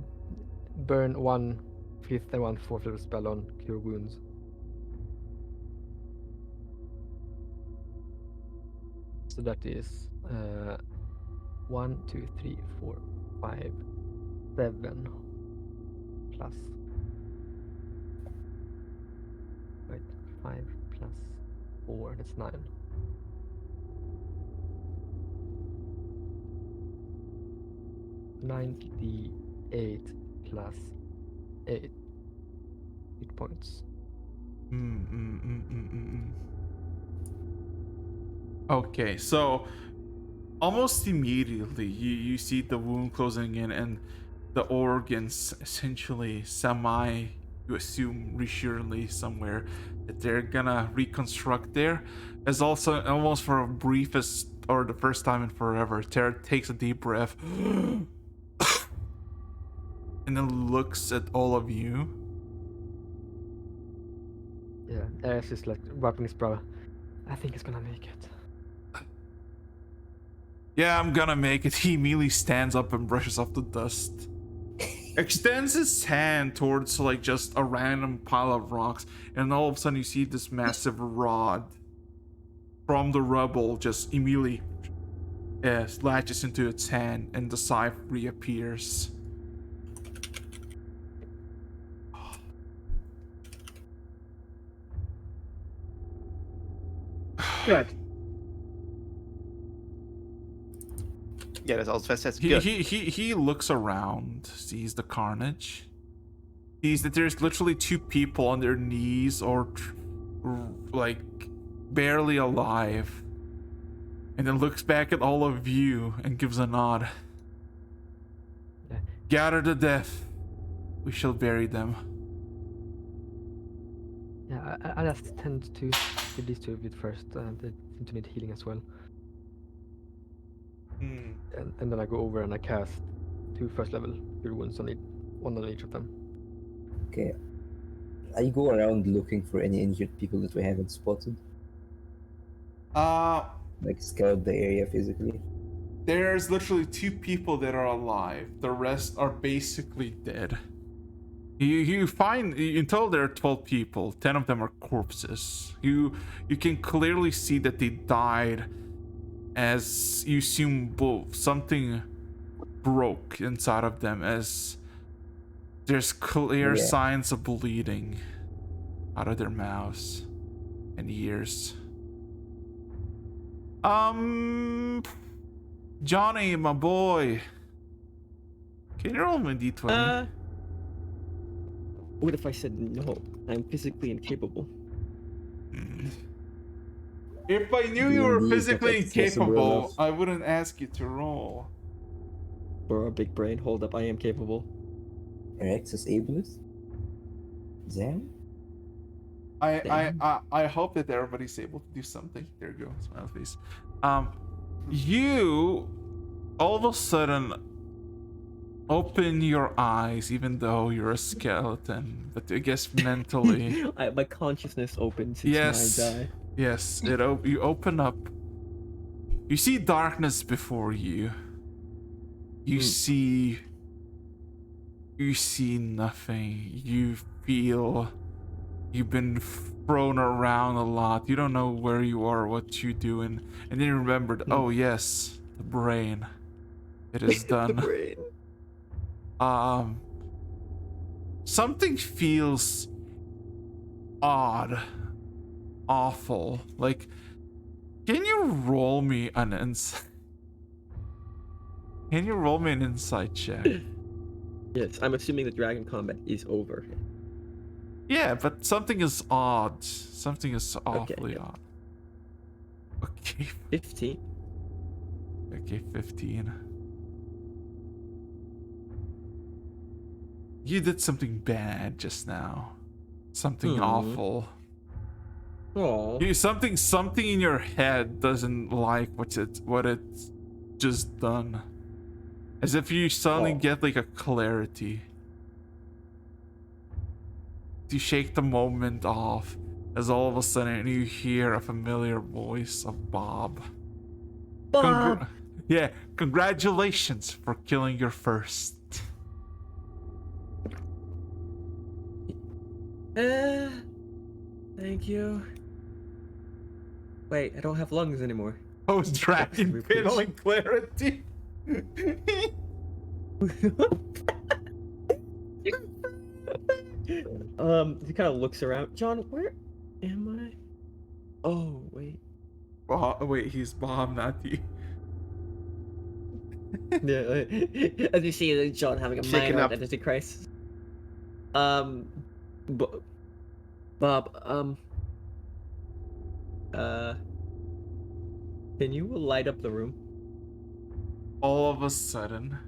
burn 1/5 and 1/4 level spell on cure wounds. So that is 1, 2, 3, 4, 5, 7 plus. Wait, 5 plus 4, that's 9. $98 plus 8 hit points. Okay, so almost immediately you see the wound closing in, and the organs essentially you assume reassuringly somewhere that they're gonna reconstruct there. As also almost for a briefest or the first time in forever, Tara takes a deep breath and then looks at all of you. Yeah, Ares is like wiping his brow. I think he's gonna make it. Yeah, I'm gonna make it. He immediately stands up and brushes off the dust. Extends his hand towards like just a random pile of rocks, and all of a sudden you see this massive rod from the rubble just immediately latches into its hand, and the scythe reappears. Good. Yeah, that's all that's He good. he looks around, sees the carnage, sees that there's literally two people on their knees or like barely alive, and then looks back at all of you and gives a nod. Yeah. Gather to death. We shall bury them. Yeah, I just tend to give these two a bit first. They seem to need healing as well. and then I go over and I cast 2 first level cure wounds on one on each of them. Okay. I go around looking for any injured people that we haven't spotted. Like scout the area physically. There's literally 2 people that are alive. The rest are basically dead. You find in total there are 12 people. 10 of them are corpses. You can clearly see that they died as you assume something broke inside of them, as there's clear signs of bleeding out of their mouths and ears. Johnny, my boy, can you roll me a d20? What if I said no? I'm physically incapable. If I knew you were D&D is not physically accessible incapable, enough. I wouldn't ask you to roll. For a big brain, hold up, I am capable. Erexus ableist? Zam? I hope that everybody's able to do something. There you go, smile face. You all of a sudden open your eyes, even though you're a skeleton, but I guess mentally. My consciousness opens. It's Yes. my die. Yes, you open up. You see darkness before you. You see nothing. You feel you've been thrown around a lot. You don't know where you are, what you're doing, and then you remembered. Oh yes, the brain. It is done. The brain. Something feels odd, awful. Like, can you roll me an insight? Can you roll me an insight check? Yes, I'm assuming the dragon combat is over. Yeah, but something is odd. Something is awfully odd. Okay. 15. Okay, 15. You did something bad just now. Something awful. Oh. Something in your head doesn't like what it's just done. As if you suddenly get like a clarity. You shake the moment off as all of a sudden you hear a familiar voice of Bob. Bob! Yeah, congratulations for killing your first. Thank you. Wait, I don't have lungs anymore. Post-dragon fiddling clarity. He kind of looks around. John, where am I? Oh, wait. Wait, he's Bob, not you. Yeah, as you see John having a Shaken minor up. identity crisis. Bob, can you light up the room? All of a sudden,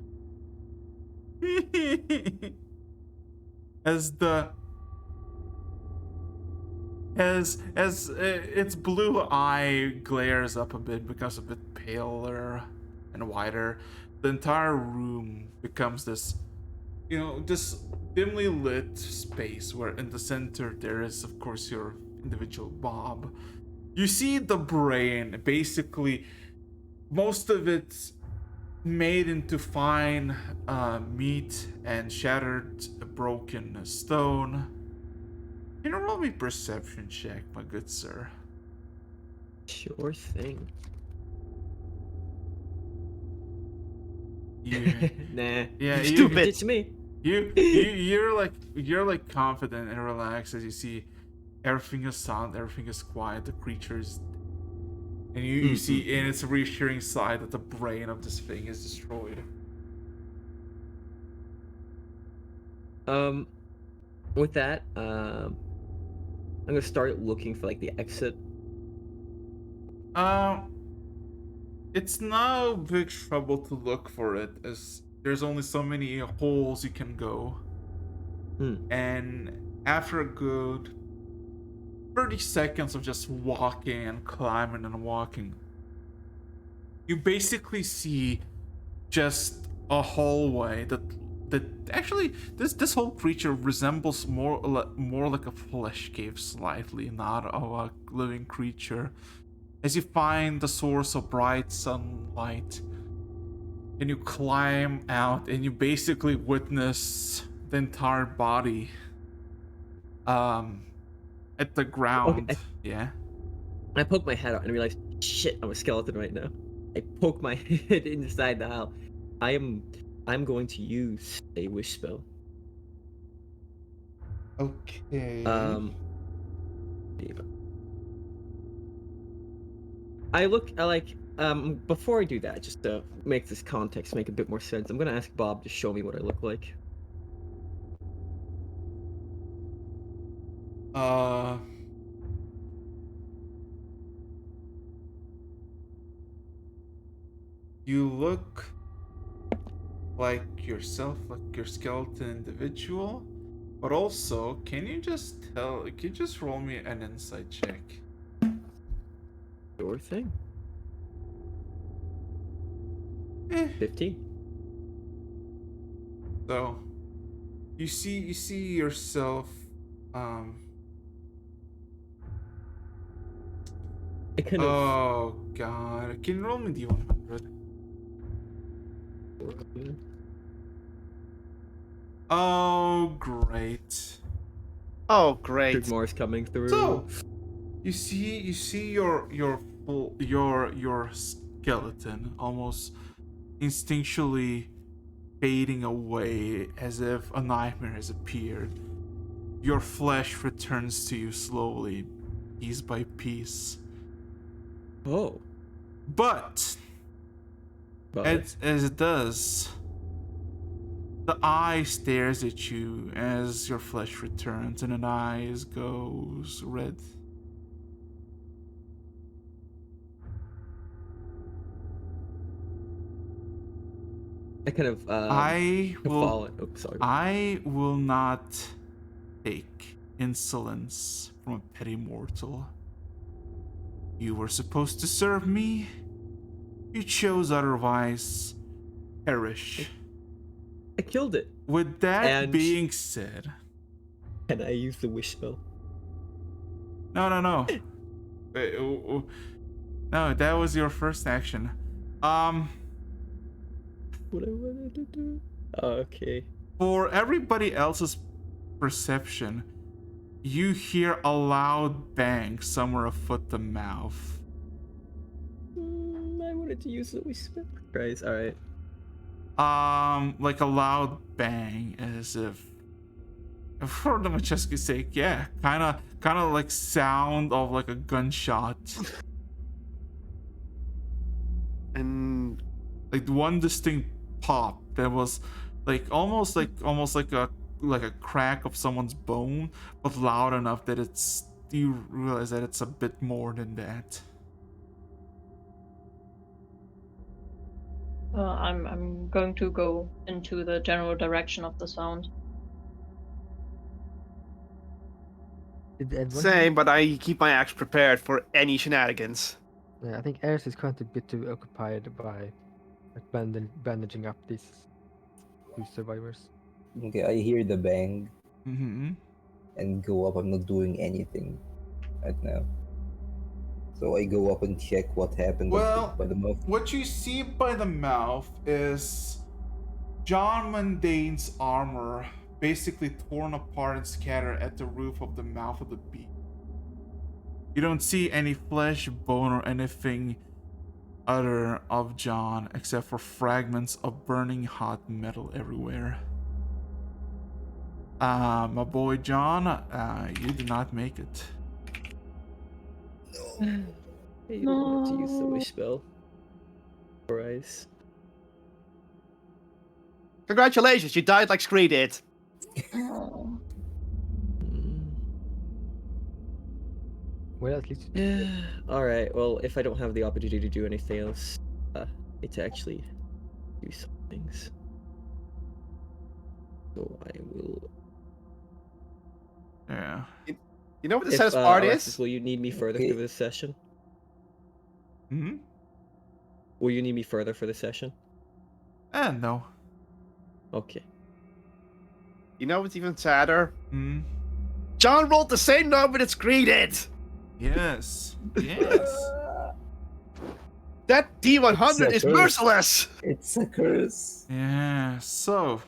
as its blue eye glares up a bit, becomes a bit paler and wider, the entire room becomes this dimly lit space where in the center there is, of course, your individual Bob. You see the brain, basically most of it made into fine meat and shattered broken stone. Can you roll me perception check, my good sir? Sure thing. Nah. Yeah, Stupid. It's me. you're like confident and relaxed as you see everything is silent, everything is quiet, the creatures, and you see, and it's a reassuring sight that the brain of this thing is destroyed. With that, I'm gonna start looking for like the exit. It's no big trouble to look for it, as there's only so many holes you can go. And after a good 30 seconds of just walking and climbing and walking, you basically see just a hallway that actually this whole creature resembles more like a flesh cave slightly, not a living creature. As you find the source of bright sunlight, and you climb out, and you basically witness the entire body at the ground. Yeah. I poke my head out and realize, shit, I'm a skeleton right now. I poke my head inside the house. I'm going to use a wish spell. Okay. I like before I do that, just to make this context make a bit more sense, I'm gonna ask Bob to show me what I look like. You look like yourself, like your skeleton individual, but also, can you just roll me an insight check? Sure thing. 15. So, you see yourself, I kind of. Oh god, can you roll me D100? Oh great. Oh, great. More is coming through. So, you see your skeleton almost instinctually fading away as if a nightmare has appeared. Your flesh returns to you slowly, piece by piece. Oh. But as it does, the eye stares at you as your flesh returns, and an eye goes red. I kind of I fall. Oh, sorry. I will not take insolence from a petty mortal. You were supposed to serve me. You chose otherwise. Perish. I killed it. With that being said, and I used the wish spell. No. Wait, no, that was your first action. What I wanted to do. Okay. For everybody else's perception, you hear a loud bang somewhere afoot the mouth. I wanted to use the wish spell. Guys, all right. Like a loud bang, as if, for the Macheski's sake, yeah, kind of like sound of like a gunshot. And like one distinct pop that was like almost like a crack of someone's bone, but loud enough that you realize that it's a bit more than that. I'm going to go into the general direction of the sound. Same, but I keep my axe prepared for any shenanigans. Yeah, I think Eris is quite a bit too occupied by like, bandaging up these two survivors. Okay, I hear the bang and go up. I'm not doing anything right now. So I go up and check what happened by the mouth. What you see by the mouth is John Mundane's armor basically torn apart and scattered at the roof of the mouth of the beast. You don't see any flesh, bone, or anything other of John except for fragments of burning hot metal everywhere. My boy John, you did not make it. You don't want to use the wish spell. Alright. Congratulations, you died like Scree did. Oh. Well, at least. Alright, well, if I don't have the opportunity to do anything else, I need to actually do some things. So I will. Yeah. You know what the saddest part Alexis, is? will you need me further for this session? Hmm? Will you need me further for the session? No. Okay. You know what's even sadder? Hmm. John rolled the same number that's greeted. Yes. Yes. That D100 is curse. merciless. It's a curse. Yeah. So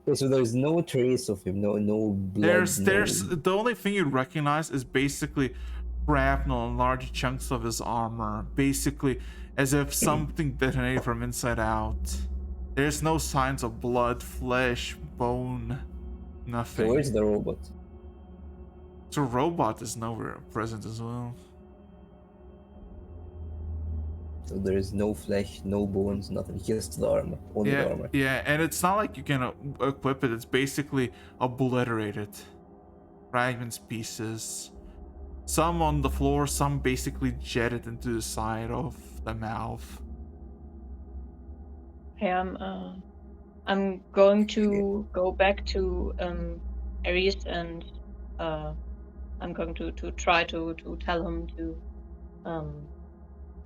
Okay, so there's no trace of him, no blood. there's the only thing you recognize is basically shrapnel and large chunks of his armor, basically as if something detonated from inside out. There's no signs of blood, flesh, bone, nothing. So where's the robot? So robot is nowhere present as well. So there is no flesh, no bones, nothing, just the armor. Only the armor. Yeah, and it's not like you can equip it. It's basically obliterated. Fragments, pieces. Some on the floor, some basically jetted into the side of the mouth. Hey, I'm going to go back to Ares, and I'm going to try to tell him to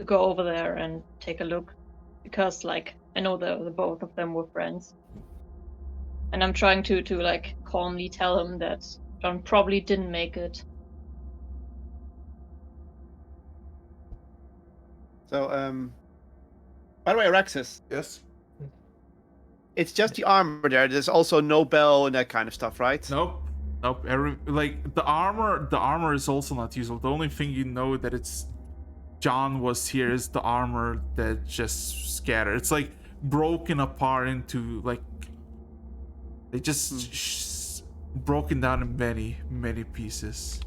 go over there and take a look, because like I know the both of them were friends, and I'm trying to like calmly tell him that John probably didn't make it. So, by the way, Rexus, Yes. it's just the armor there. There's also no bell and that kind of stuff, right? Nope. Like the armor is also not useful. The only thing you know that it's John was here is the armor that just scattered. It's like broken apart into like they just broken down in many pieces.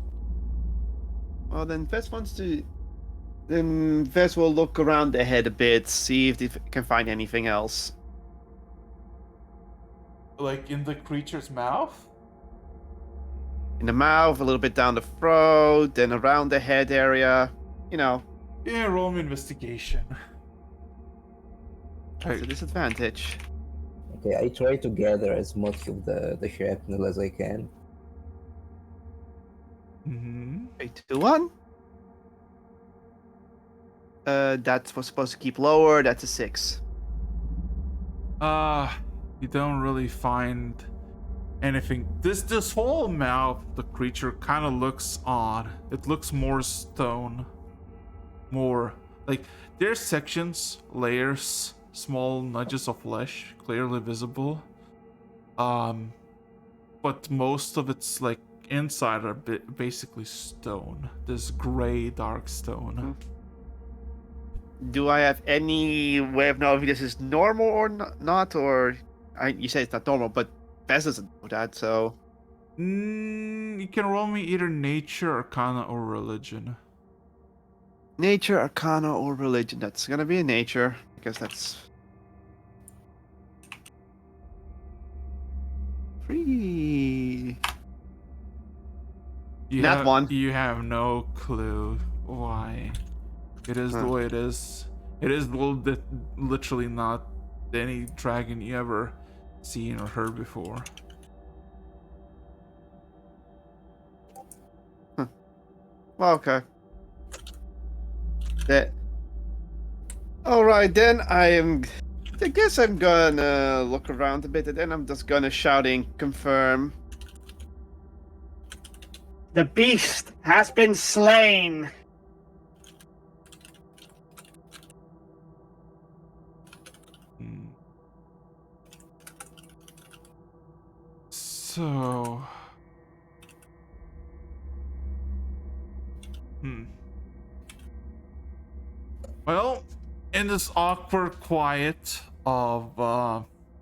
Well, then Vess wants to. Then Vess will look around the head a bit, see if they can find anything else. Like in the creature's mouth? In the mouth, a little bit down the throat, then around the head area. You know. Yeah, roll me investigation. That's a disadvantage. Okay, I try to gather as much of the shrapnel as I can. 3, 2, 1. That was supposed to keep lower. That's a 6. You don't really find anything. This whole mouth, the creature kind of looks odd. It looks more stone. More like there's sections, layers, small nudges of flesh clearly visible. But most of it's like inside are basically stone. This gray, dark stone. Do I have any way of knowing if this is normal or not? Or you say it's not normal, but Vess doesn't know that, so. You can roll me either nature, arcana, or religion. Nature, arcana, or religion. That's gonna be a nature, because that's 3. That one. You have no clue why it is the way it is. It is literally not any dragon you ever seen or heard before. Well, okay. That. All right, then I guess I'm gonna look around a bit, and then I'm just gonna shouting confirm. The beast has been slain. So. Well, in this awkward quiet of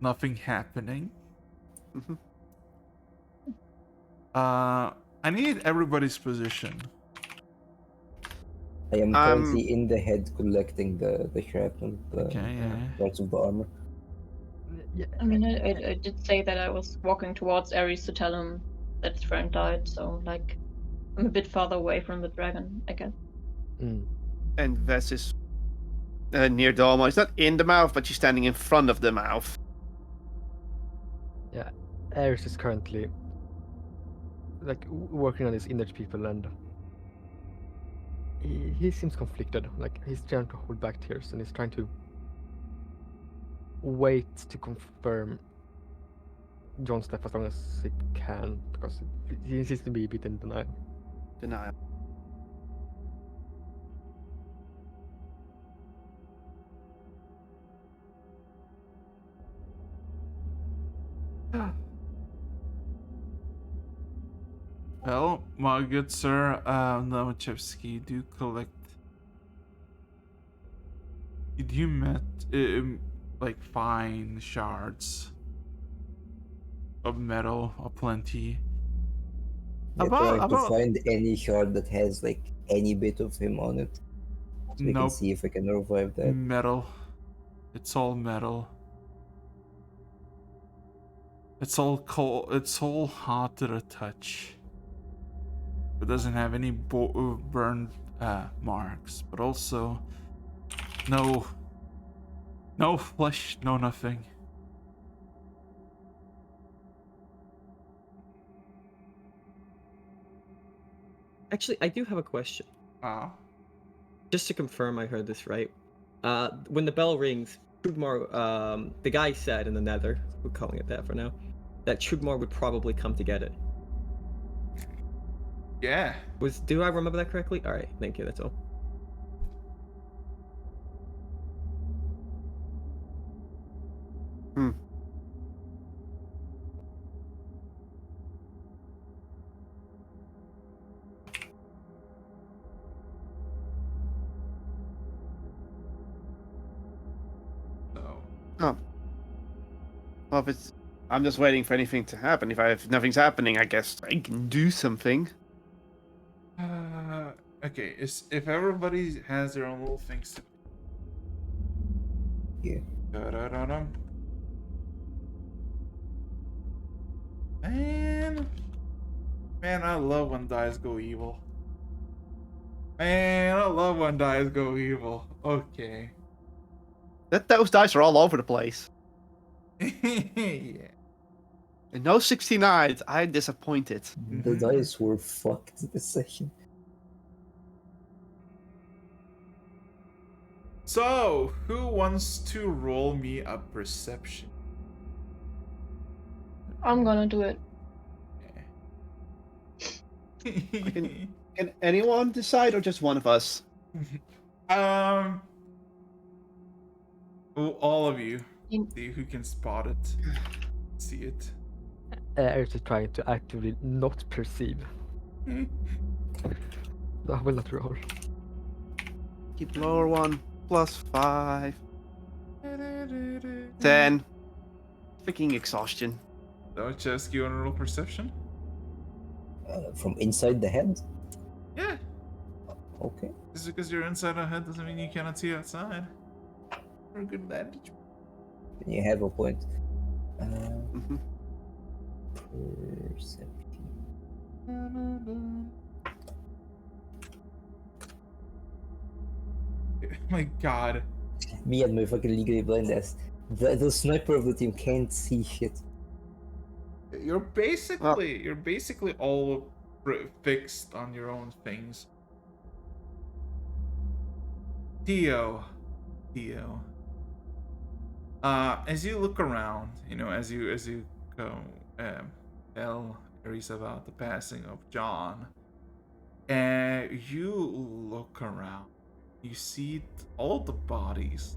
nothing happening, I need everybody's position. I am currently in the head collecting the shrapnel, Okay, parts of the armor. Yeah, I mean, I did say that I was walking towards Ares to tell him that his friend died, so like I'm a bit farther away from the dragon, I guess. And Vess is near Dalma. It's not in the mouth, but she's standing in front of the mouth. Yeah, Ares is currently like working on his inner people, and he seems conflicted. Like he's trying to hold back tears, and he's trying to wait to confirm John's death as long as he can, because he seems to be a bit in denial. Denial. Well, my good sir, Novichevsky, do collect. Did you met like fine shards of metal aplenty? Yeah, About trying to find any shard that has like any bit of him on it, so we can nope, see if I can revive that. metal. It's all metal. It's all cold. It's all hot to the touch. It doesn't have any burned marks, but also no flesh, no nothing. Actually, I do have a question. Just to confirm I heard this right. When the bell rings, Trudmar, the guy said in the Nether, we're calling it that for now, that Trudmar would probably come to get it. Yeah. Do I remember that correctly? All right, thank you. That's all. Oh. Well, if it's... I'm just waiting for anything to happen. If nothing's happening, I guess I can do something. Okay. If everybody has their own little things to. Yeah. Da-da-da-dum. Man, I love when dice go evil. Man, I love when dice go evil. Okay. Those dice are all over the place. Yeah. And no 69s. I'm disappointed. The dice were fucked this session. So, who wants to roll me a perception? I'm gonna do it. Can anyone decide, or just one of us? Well, all of you. See who can spot it. See it. I'm just trying to actively not perceive. I will not roll. Keep lower one. +5. 10. Freaking exhaustion. Novichevsky, you want to roll perception? From inside the head? Yeah. Okay. Just because you're inside a head doesn't mean you cannot see outside. For a good vantage. Then you have a point. Mm-hmm. Perception. My god. Me and my fucking legally blind ass. The sniper of the team can't see shit. You're basically all fixed on your own things. Theo. As you look around, as you go tell Ares about the passing of John, and you look around, you see all the bodies.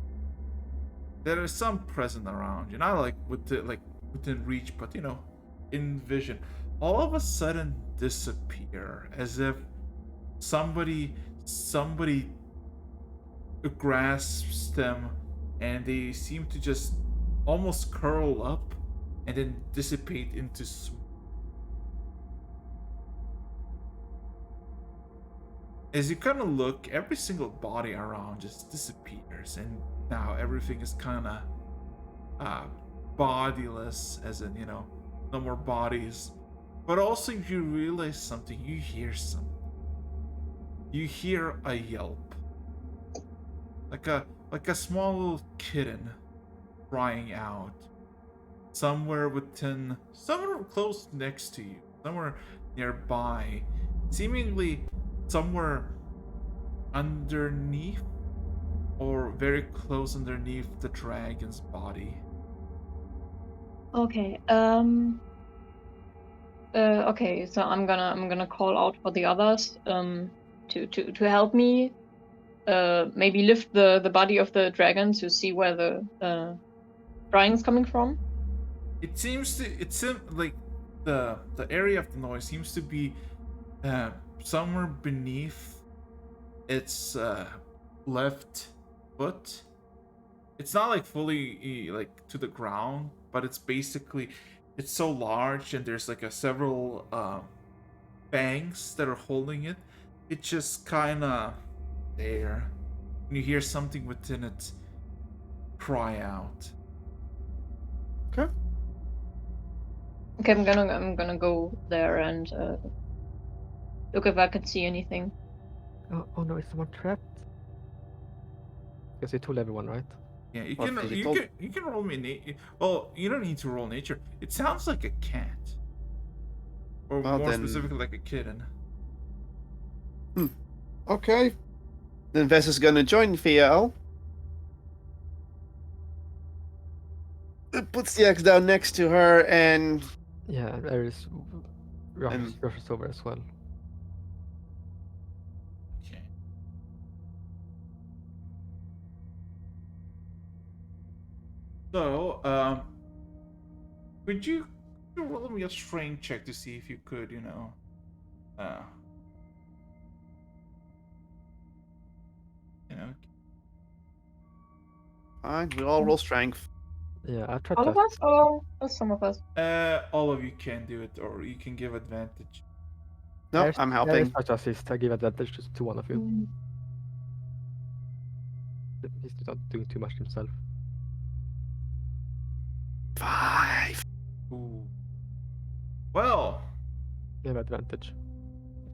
There are some present around you, not like within reach, but in vision. All of a sudden disappear, as if somebody grasps them, and they seem to just almost curl up and then dissipate into swoon. As you kind of look, every single body around just disappears, and now everything is kind of bodiless, as in, no more bodies. But also you realize something, you hear something. You hear a yelp. Like a small little kitten crying out. Somewhere close next to you, somewhere nearby, seemingly somewhere underneath or very close underneath the dragon's body. Okay. Okay. So I'm gonna call out for the others. To help me. Maybe lift the body of the dragon to see where the crying is coming from. It seems like the area of the noise seems to be somewhere beneath its left foot. It's not like fully like to the ground, but it's basically it's so large and there's like a several fangs that are holding it. It's just kind of there. And you hear something within it cry out. Okay. Okay, I'm gonna go there and look if I can see anything. Oh no, is someone trapped? Because you told everyone, right? Yeah, you Or can physical. you can roll me well, you don't need to roll nature. It sounds like a cat, or Well, more then- specifically, like a kitten. Okay. Then Vess is gonna join Theo. Puts the axe down next to her and Yeah, and Ares rushes over as well. Okay. So, could you roll me a strength check to see if you could, uh, you know, fine, we all roll strength. Yeah, I tried All to. of us, or some of us? all of you can do it, or you can give advantage. No, Ares- I'm Ares helping. tried to assist. I give advantage to one of you. Mm. He's not doing too much himself. 5. Ooh. Well, You have advantage.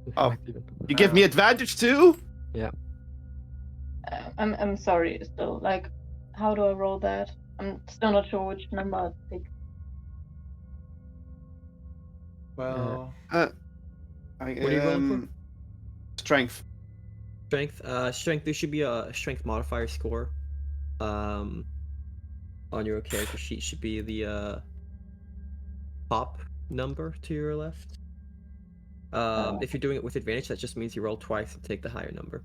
You Oh. might even. You give me advantage too? Yeah. I'm sorry. Still, like, how do I roll that? I'm still not sure which number I'd pick. well, What are you rolling for? Strength. Strength. Strength. There should be a strength modifier score. On your character sheet should be the top number to your left. If you're doing it with advantage, that just means you roll twice and take the higher number.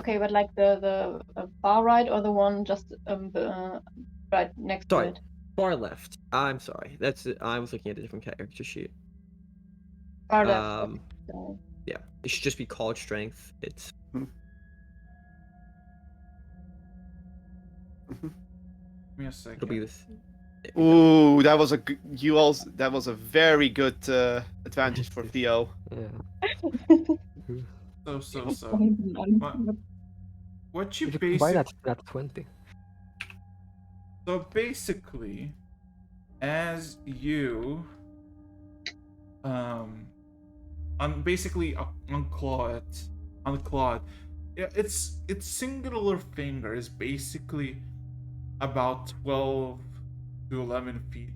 Okay, but like the far right or the one just right next Sorry, to it? far left. I'm sorry. That's I was looking at a different character sheet. Far left. So, Yeah, it should just be called strength. It's give me a second. it'll be this. Ooh, that was that was a very good advantage for Theo. Yeah. So. What you If you combine basically that's 20. So basically, as you basically unclaw it, yeah, its singular finger is basically about 12 to 11 feet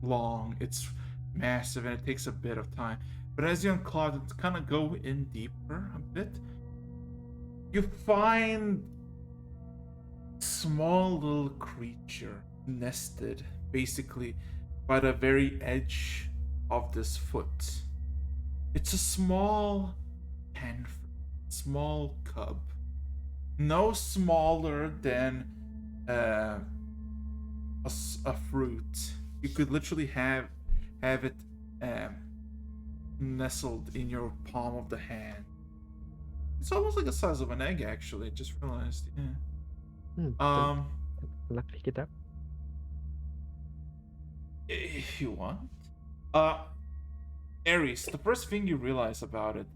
long. It's massive and it takes a bit of time. But as you unclaw it, kind of go in deeper a bit, you find small little creature nested basically by the very edge of this foot. It's a small small cub, no smaller than a fruit. You could literally have it nestled in your palm of the hand. It's almost like the size of an egg, actually. Just realized. Yeah. Let's pick it up. If you want. Ares, the first thing you realize about it,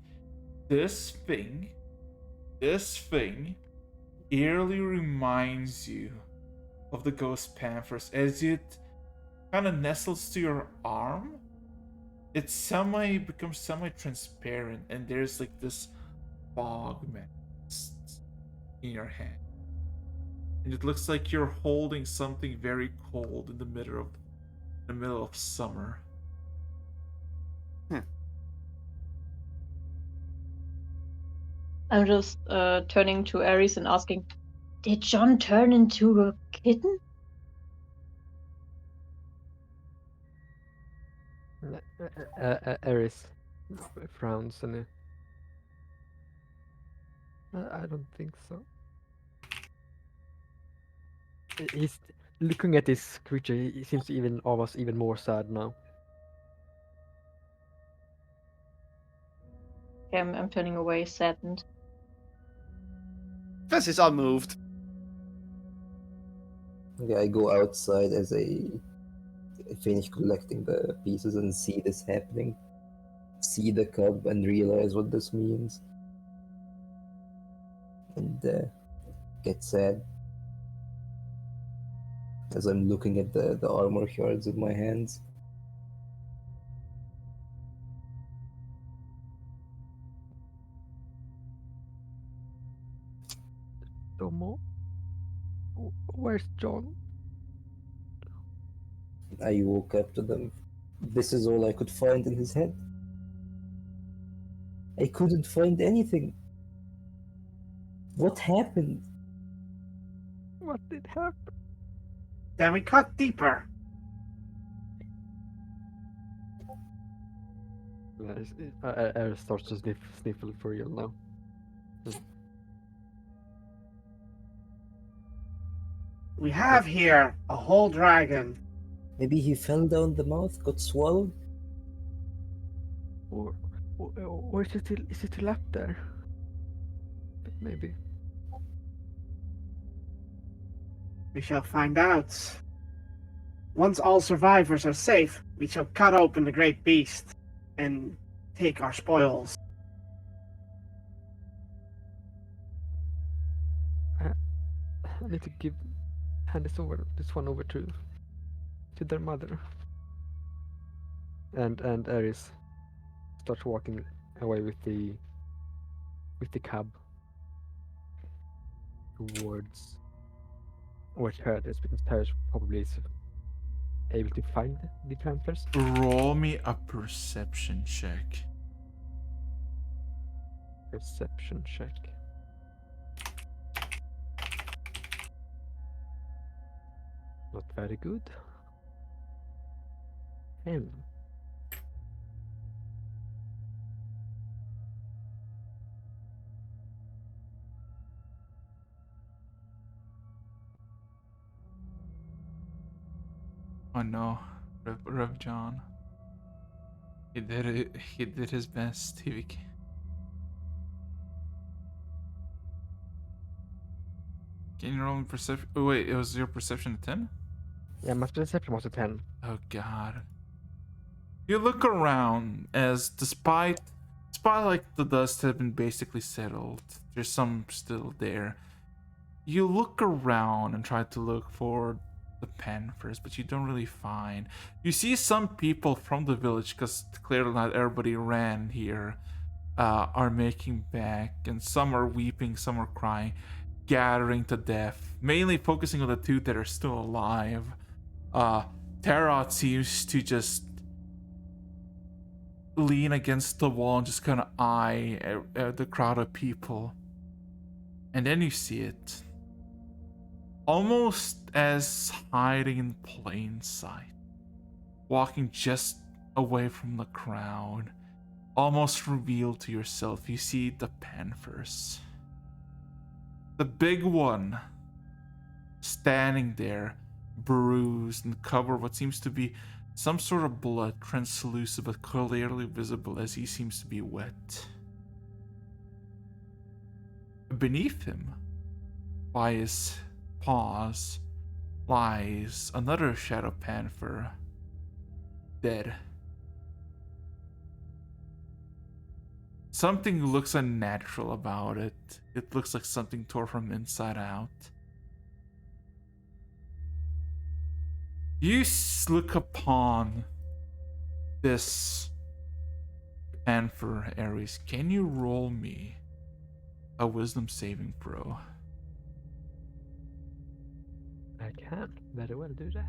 this thing eerily reminds you of the ghost panthers as it kind of nestles to your arm. It becomes semi-transparent, and there's like this fog mist in your hand. And it looks like you're holding something very cold in the middle of summer. I'm just turning to Ares and asking, Did John turn into a kitten? Eris frowns and I don't think so. He's looking at this creature. He seems almost even more sad now. Okay, I'm turning away, saddened. Fess is unmoved. Okay, I go outside as I finish collecting the pieces and see this happening. See the cub and realize what this means. And get sad as I'm looking at the armor shards in my hands. Domo? Where's John? I woke up to them. This is all I could find in his head. I couldn't find anything. What happened? What did happen? Then we cut deeper. Eris starts to sniffle for real now. We have here a whole dragon. Maybe he fell down the mouth, got swallowed? Or is it still up there? Maybe. We shall find out. Once all survivors are safe, we shall cut open the great beast and take our spoils. I need to hand this one over to their mother. And Eris starts walking away with the cab towards where Terra is, because Terra probably is able to find the tramplers. Roll me a perception check. Perception check. Not very good. Oh no, Rev John. He did it. He did his best. Can you roll me perception? Oh wait, it was your perception a 10? Yeah, my perception was a 10. Oh god. You look around as despite like the dust had been basically settled, there's some still there. You look around and try to look for the Panthers, but you don't really find. You see some people from the village, because clearly not everybody ran here, are making back, and some are weeping, some are crying, gathering to death, mainly focusing on the two that are still alive. Tarot seems to just lean against the wall and just kind of eye the crowd of people. And then you see it, almost as hiding in plain sight, walking just away from the crowd, almost revealed to yourself. You see the Panthers. The big one standing there, bruised and covered what seems to be some sort of blood, translucent but clearly visible as he seems to be wet. Beneath him, by his paws, lies another shadow panther, dead. Something looks unnatural about it. It looks like something tore from inside out. You look upon this panther, Ares. Can you roll me a wisdom saving throw? I can very well do that.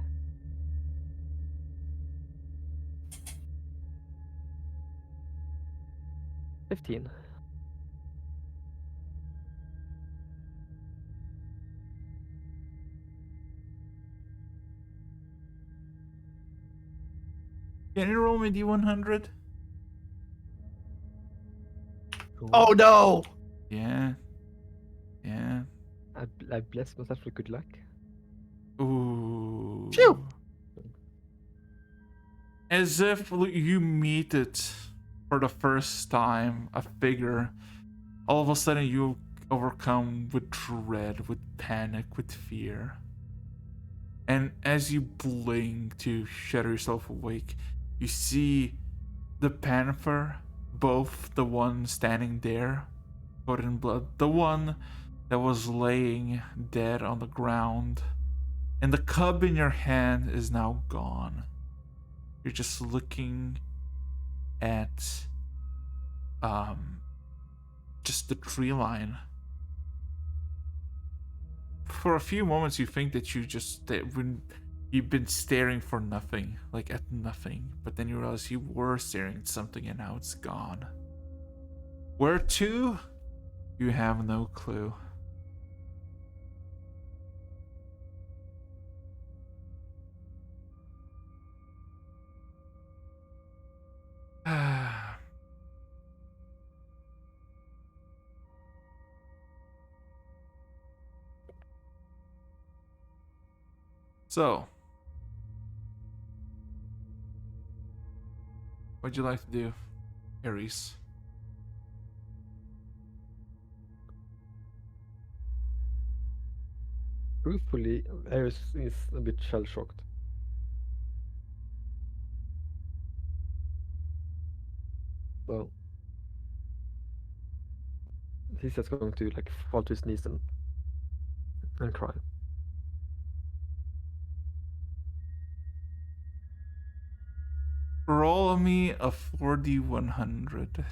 15. Can you roll me D100? Oh no! Yeah. Yeah. I bless myself with good luck. Ooh. Phew! As if you meet it for the first time, a figure, all of a sudden you overcome with dread, with panic, with fear. And as you blink to shudder yourself awake, you see the panther, both the one standing there, covered in blood, the one that was laying dead on the ground, and the cub in your hand is now gone. You're just looking at just the tree line. For a few moments you think that when you've been staring for nothing, like at nothing, but then you realize you were staring at something and now it's gone. Where to? You have no clue. So, what'd you like to do, Ares? Truthfully, Ares is a bit shell-shocked. So he's just going to like fall to his knees and cry. Roll me a 4D100.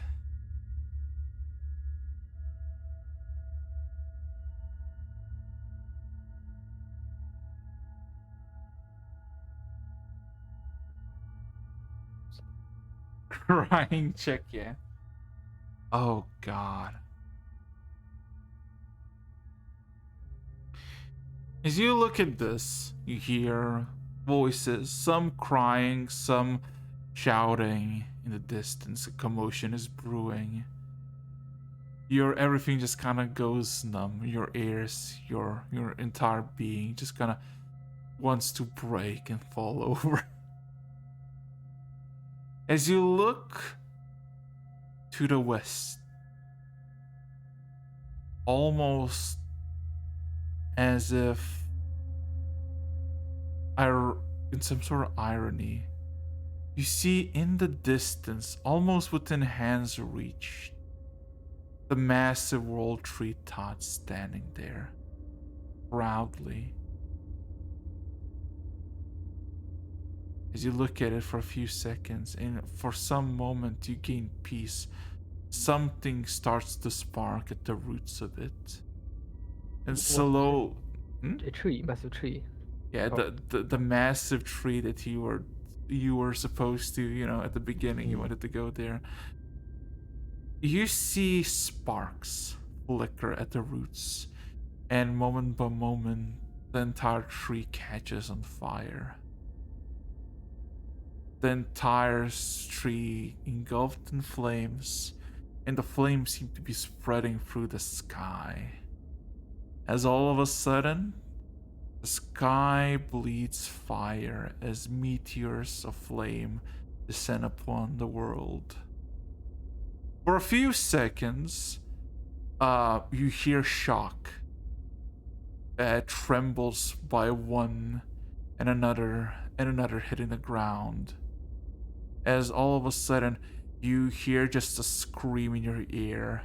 Crying check, yeah. Oh god. As you look at this, you hear voices, some crying, some shouting in the distance. A commotion is brewing. Everything just kind of goes numb. Your ears, your entire being just kind of wants to break and fall over. As you look to the west, almost as if in some sort of irony, you see in the distance, almost within hand's reach, the massive World Tree Tot standing there, proudly. As you look at it for a few seconds, and for some moment you gain peace, something starts to spark at the roots of it. And slow... A tree, massive tree. Yeah, the massive tree that you were supposed to, at the beginning, you wanted to go there. You see sparks flicker at the roots, and moment by moment, the entire tree catches on fire. The entire tree engulfed in flames, and the flames seem to be spreading through the sky. As all of a sudden, the sky bleeds fire as meteors of flame descend upon the world. For a few seconds, you hear shock. Trembles by one and another hitting the ground. As all of a sudden, you hear just a scream in your ear.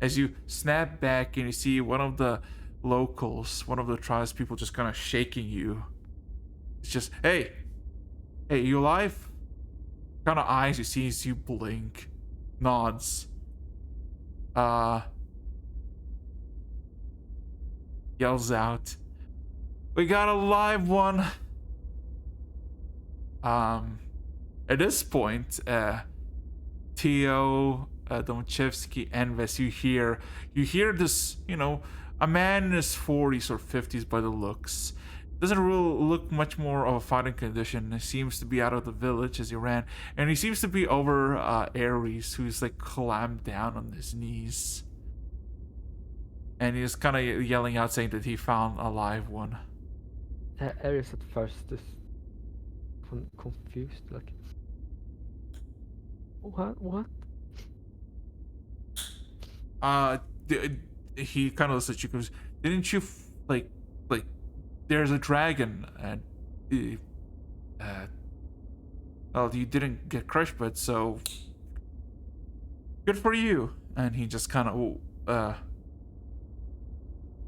As you snap back and you see one of the locals, one of the tribespeople just kind of shaking you. It's just, hey, you alive? Kind of eyes you see as you blink, nods. Yells out, we got a live one. At this point, Theo, Domchevsky, and Ves, you hear this, a man in his 40s or 50s by the looks, doesn't really look much more of a fighting condition. He seems to be out of the village as he ran, and he seems to be over Ares, who's like clamped down on his knees, and he's kind of yelling out, saying that he found a live one. Ares at first is confused, like, what? He kind of looks at you, goes, "Didn't you like there's a dragon and well, you didn't get crushed, but so good for you." And he just kind of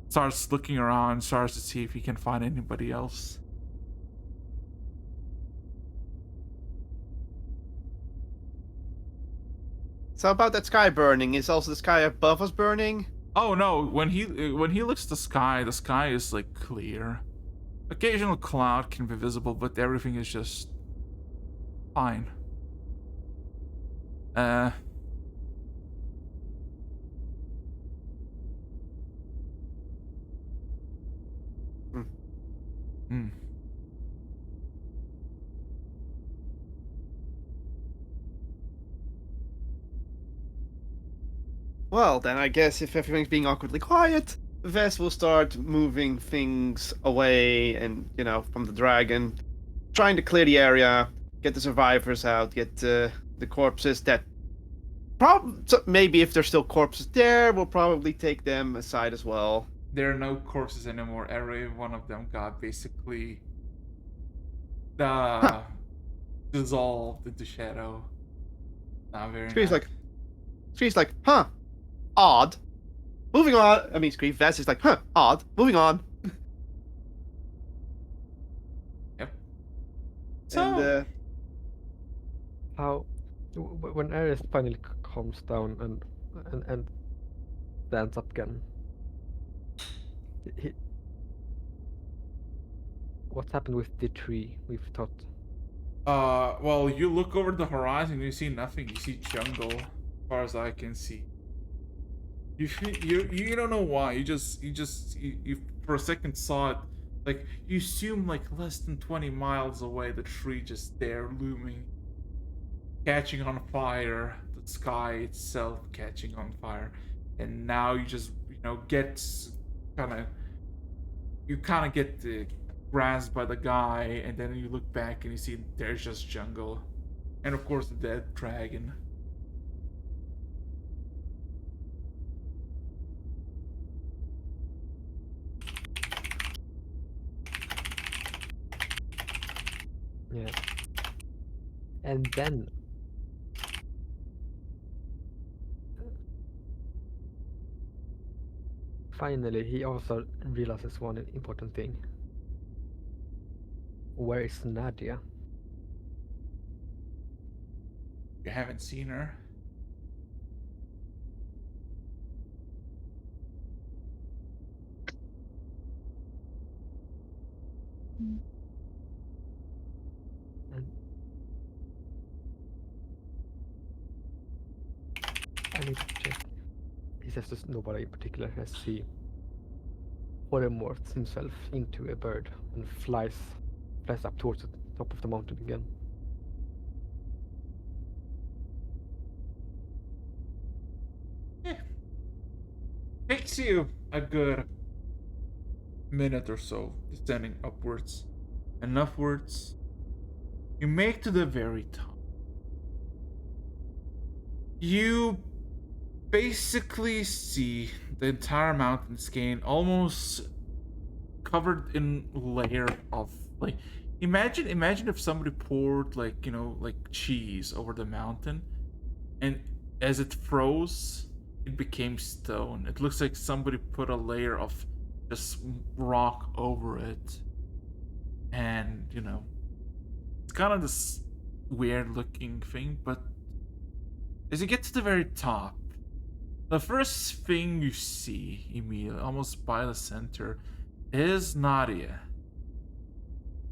starts looking around, starts to see if he can find anybody else. So about that sky burning, is also the sky above us burning? Oh no, when he looks at the sky is like clear. Occasional cloud can be visible, but everything is just fine. Well, then I guess if everything's being awkwardly quiet, Vess will start moving things away and, from the dragon, trying to clear the area, get the survivors out, get the corpses that... So maybe if there's still corpses there, we'll probably take them aside as well. There are no corpses anymore. Every one of them got basically dissolved into shadow. Not very nice. Scree's like, huh, odd. Moving on. I mean, Vess is like, huh, odd. Moving on. Yep. So... And, when Ares finally calms down and stands up again, what's happened with the tree we've thought? Well, you look over the horizon, you see nothing. You see jungle, as far as I can see. You don't know why. You for a second saw it. Like, you assume like less than 20 miles away, the tree just there looming, catching on fire, the sky itself catching on fire, and now you just get grasped by the guy, and then you look back and you see there's just jungle, and of course the dead dragon. Yeah. And then finally he also realizes one important thing. Where is Nadia? You haven't seen her? I need to check. He says that nobody in particular has he polymorphs himself into a bird and flies up towards the top of the mountain again. Yeah. Takes you a good minute or so descending upwards and upwards. You make to the very top. You basically see the entire mountain scaling almost covered in layer of like imagine if somebody poured like cheese over the mountain, and as it froze it became stone. It looks like somebody put a layer of just rock over it, and it's kind of this weird looking thing. But as you get to the very top, the first thing you see immediately, almost by the center, is Nadia.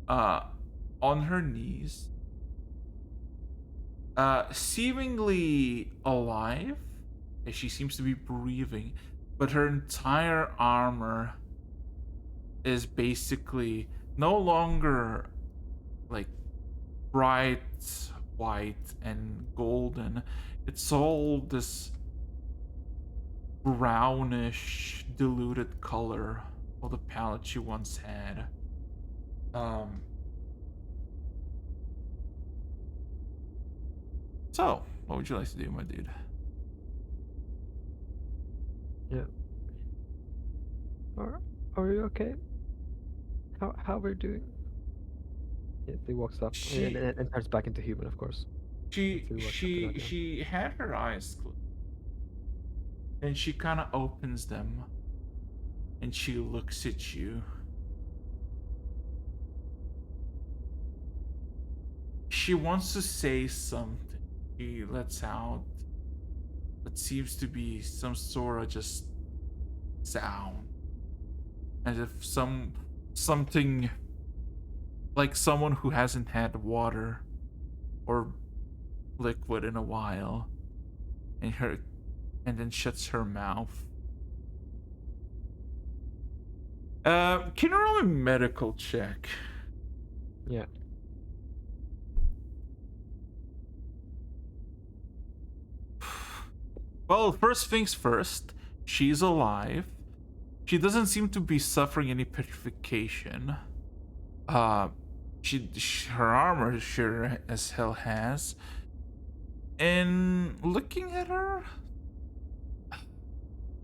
On her knees, seemingly alive, as she seems to be breathing, but her entire armor is basically no longer like bright white and golden. It's all this brownish diluted color of the palette she once had. So what would you like to do, my dude? Yeah. Are you okay? How are you doing? Yeah, he walks up and turns back into human, of course. She had her eyes closed. And she kind of opens them. And she looks at you. She wants to say something. She lets out what seems to be some sort of just sound. As if something like someone who hasn't had water or liquid in a while. And then shuts her mouth. Can you roll a medical check? Yeah. Well, first things first, she's alive. She doesn't seem to be suffering any petrification. Her armor sure as hell has. And looking at her,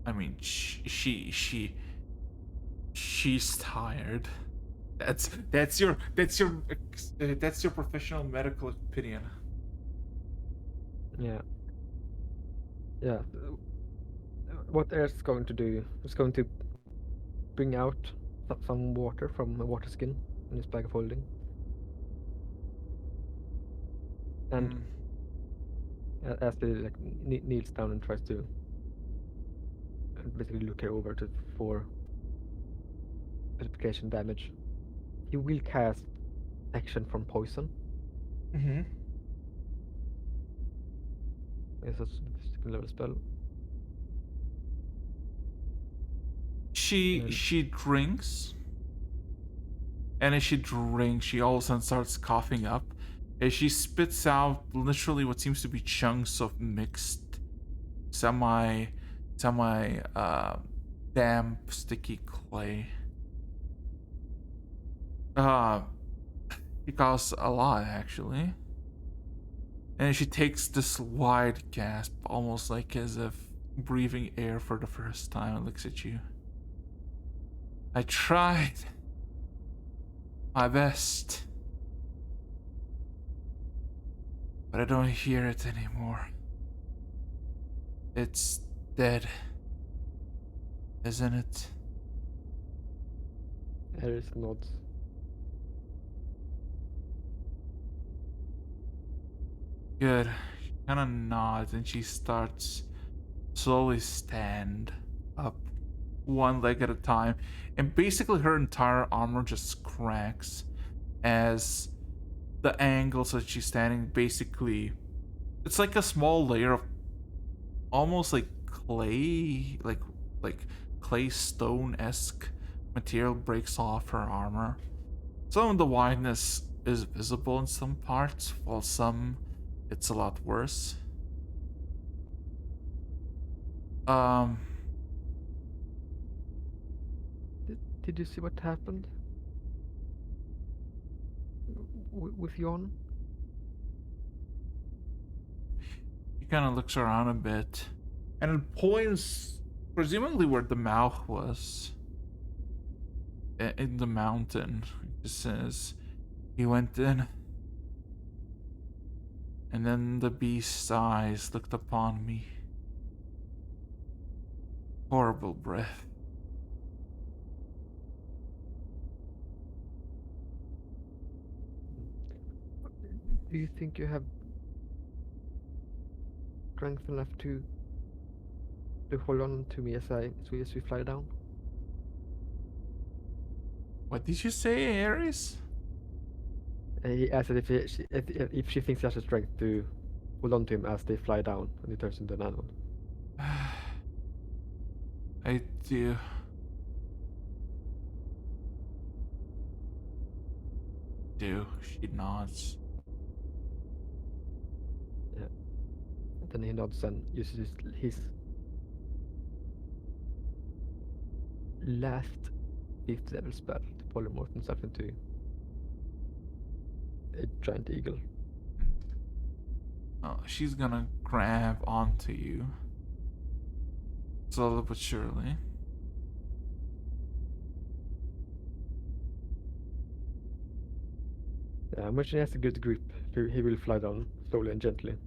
I mean, she's tired. That's your professional medical opinion. Yeah. Yeah. What Eric's going to do is going to bring out some water from a water skin in his bag of holding. And as he like kneels down and tries to basically look her over for petrification damage, he will cast action from poison. Mm-hmm. It's a second level spell. She drinks, and as she drinks, she all of a sudden starts coughing up. As she spits out literally what seems to be chunks of mixed, semi damp, sticky clay. It costs a lot actually. And she takes this wide gasp, almost like as if breathing air for the first time, and looks at you. I tried my best, but I don't hear it anymore. It's dead, isn't it? Eris nods. Good. She kind of nods and she starts slowly stand up, one leg at a time, and basically her entire armor just cracks as the angles that she's standing, basically it's like a small layer of almost like clay, like clay stone-esque material breaks off her armor. Some of the whiteness is visible in some parts, while some it's a lot worse. Did you see what happened with Jon? He kind of looks around a bit and it points presumably where the mouth was in the mountain. It says he went in, and then the beast's eyes looked upon me. Horrible breath. Do you think you have strength enough to hold on to me as we fly down? What did you say, Ares? He asked if she thinks she has the strength to hold on to him as they fly down and he turns into an animal. I do. do. She nods. Yeah. And then he nods and uses his last 5th level spell to polymorph himself into a giant eagle. Oh, she's gonna grab onto you. Slowly but surely. Yeah, when she has a good grip, he will fly down slowly and gently.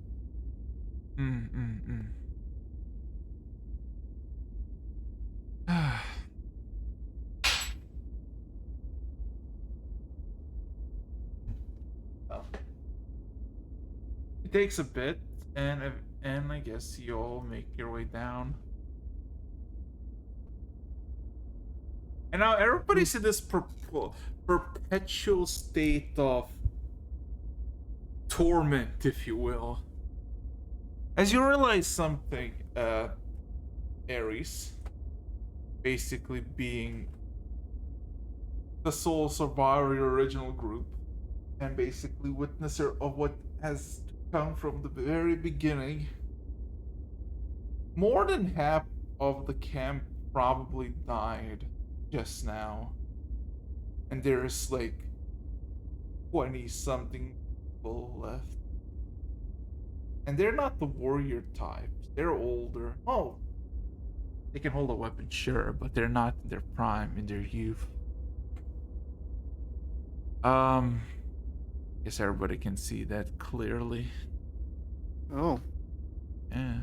Well, it takes a bit, and I guess you all make your way down. And now everybody's in this perpetual state of torment, if you will. As you realize something, Ares, basically being the sole survivor of your original group, and basically witnesser of what has come from the very beginning, more than half of the camp probably died just now. And there's like 20 something people left. And they're not the warrior type. They're older. Oh, they can hold a weapon, sure, but they're not in their prime, in their youth. Guess everybody can see that clearly. Oh. Yeah.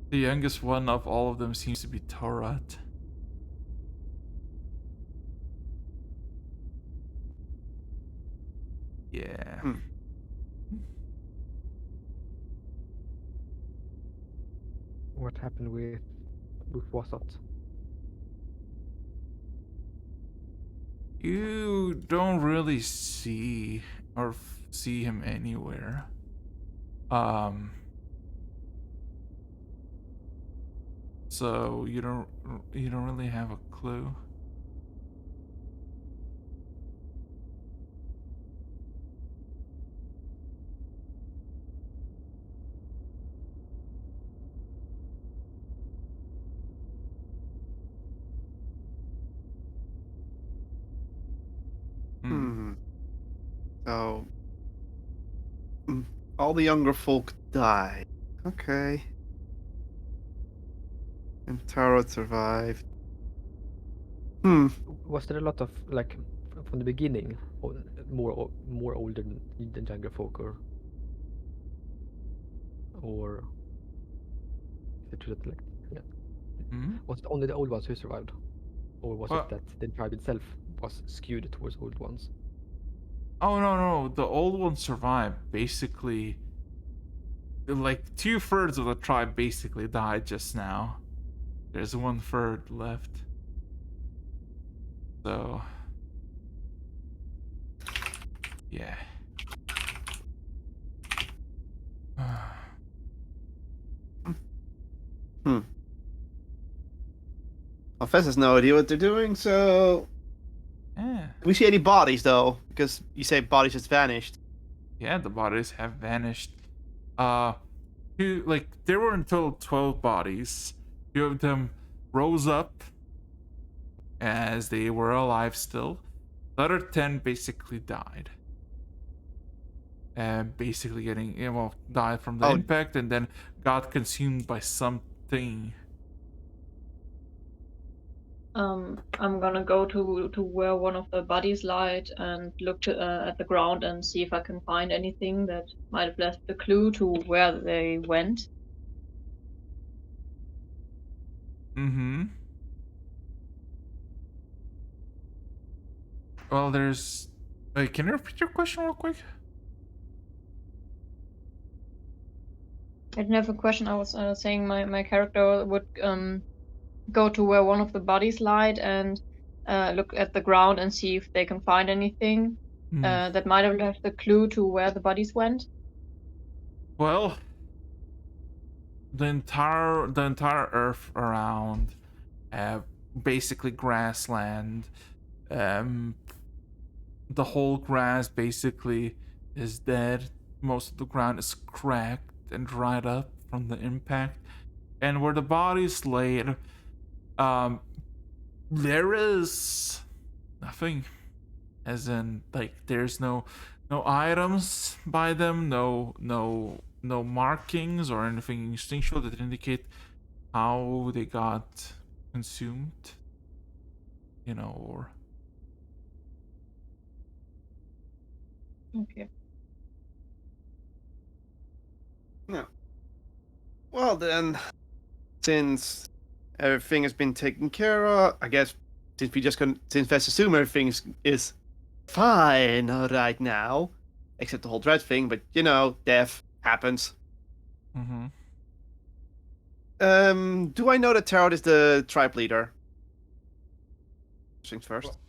The youngest one of all of them seems to be Torat. Yeah. What happened with Wasat? You don't really see or see him anywhere. So you don't really have a clue. So, all the younger folk died. Okay. And Tarot survived. Was there a lot of, like, from the beginning, more older than younger folk, or is it true that, like, yeah. Was it only the old ones who survived, or was it that the tribe itself was skewed towards old ones? Oh no, the old ones survived. Basically, like 2/3 of the tribe basically died just now. There's 1/3 left. So, yeah. Well, Fez has no idea what they're doing, so... Yeah. Do we see any bodies, though? Because you say bodies just vanished. Yeah, the bodies have vanished. There were in total 12 bodies. 2 of them rose up as they were alive still. The other 10 basically died. And basically died from the impact and then got consumed by something. I'm gonna go to where one of the bodies lied and look at the ground and see if I can find anything that might have left a clue to where they went. Well, there's... Wait, can you repeat your question real quick? I didn't have a question. I was saying my character would go to where one of the bodies lied and look at the ground and see if they can find anything that might have left a clue to where the bodies went. Well, the entire earth around, basically grassland, The whole grass basically is dead. Most of the ground is cracked and dried up from the impact. And where the body's laid, there is nothing. As in, like, there's no items by them, no markings or anything instinctual that indicate how they got consumed, or Okay. No. Well then, since everything has been taken care of, I guess since let's assume everything is fine right now, except the whole dread thing. But death happens. Mm-hmm. Do I know that Tarot is the tribe leader? Things first.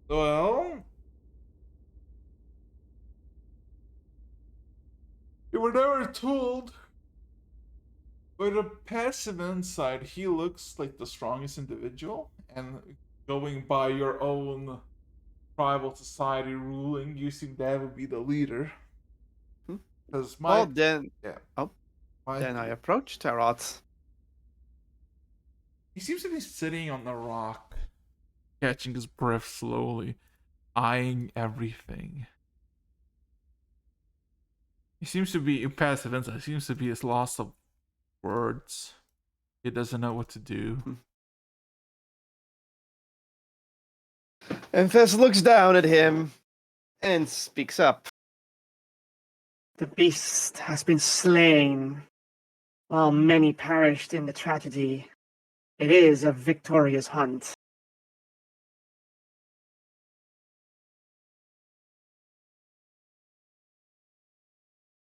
Well, you were never told. With a passive insight, he looks like the strongest individual, and going by your own tribal society ruling, you seem that would be the leader. Because well, then, yeah. Then I approach Tarot. He seems to be sitting on the rock, catching his breath slowly, eyeing everything. He seems to be passive insight. He seems to be his loss of words. He doesn't know what to do. And Fess looks down at him and speaks up. The beast has been slain, while many perished in the tragedy. It is a victorious hunt.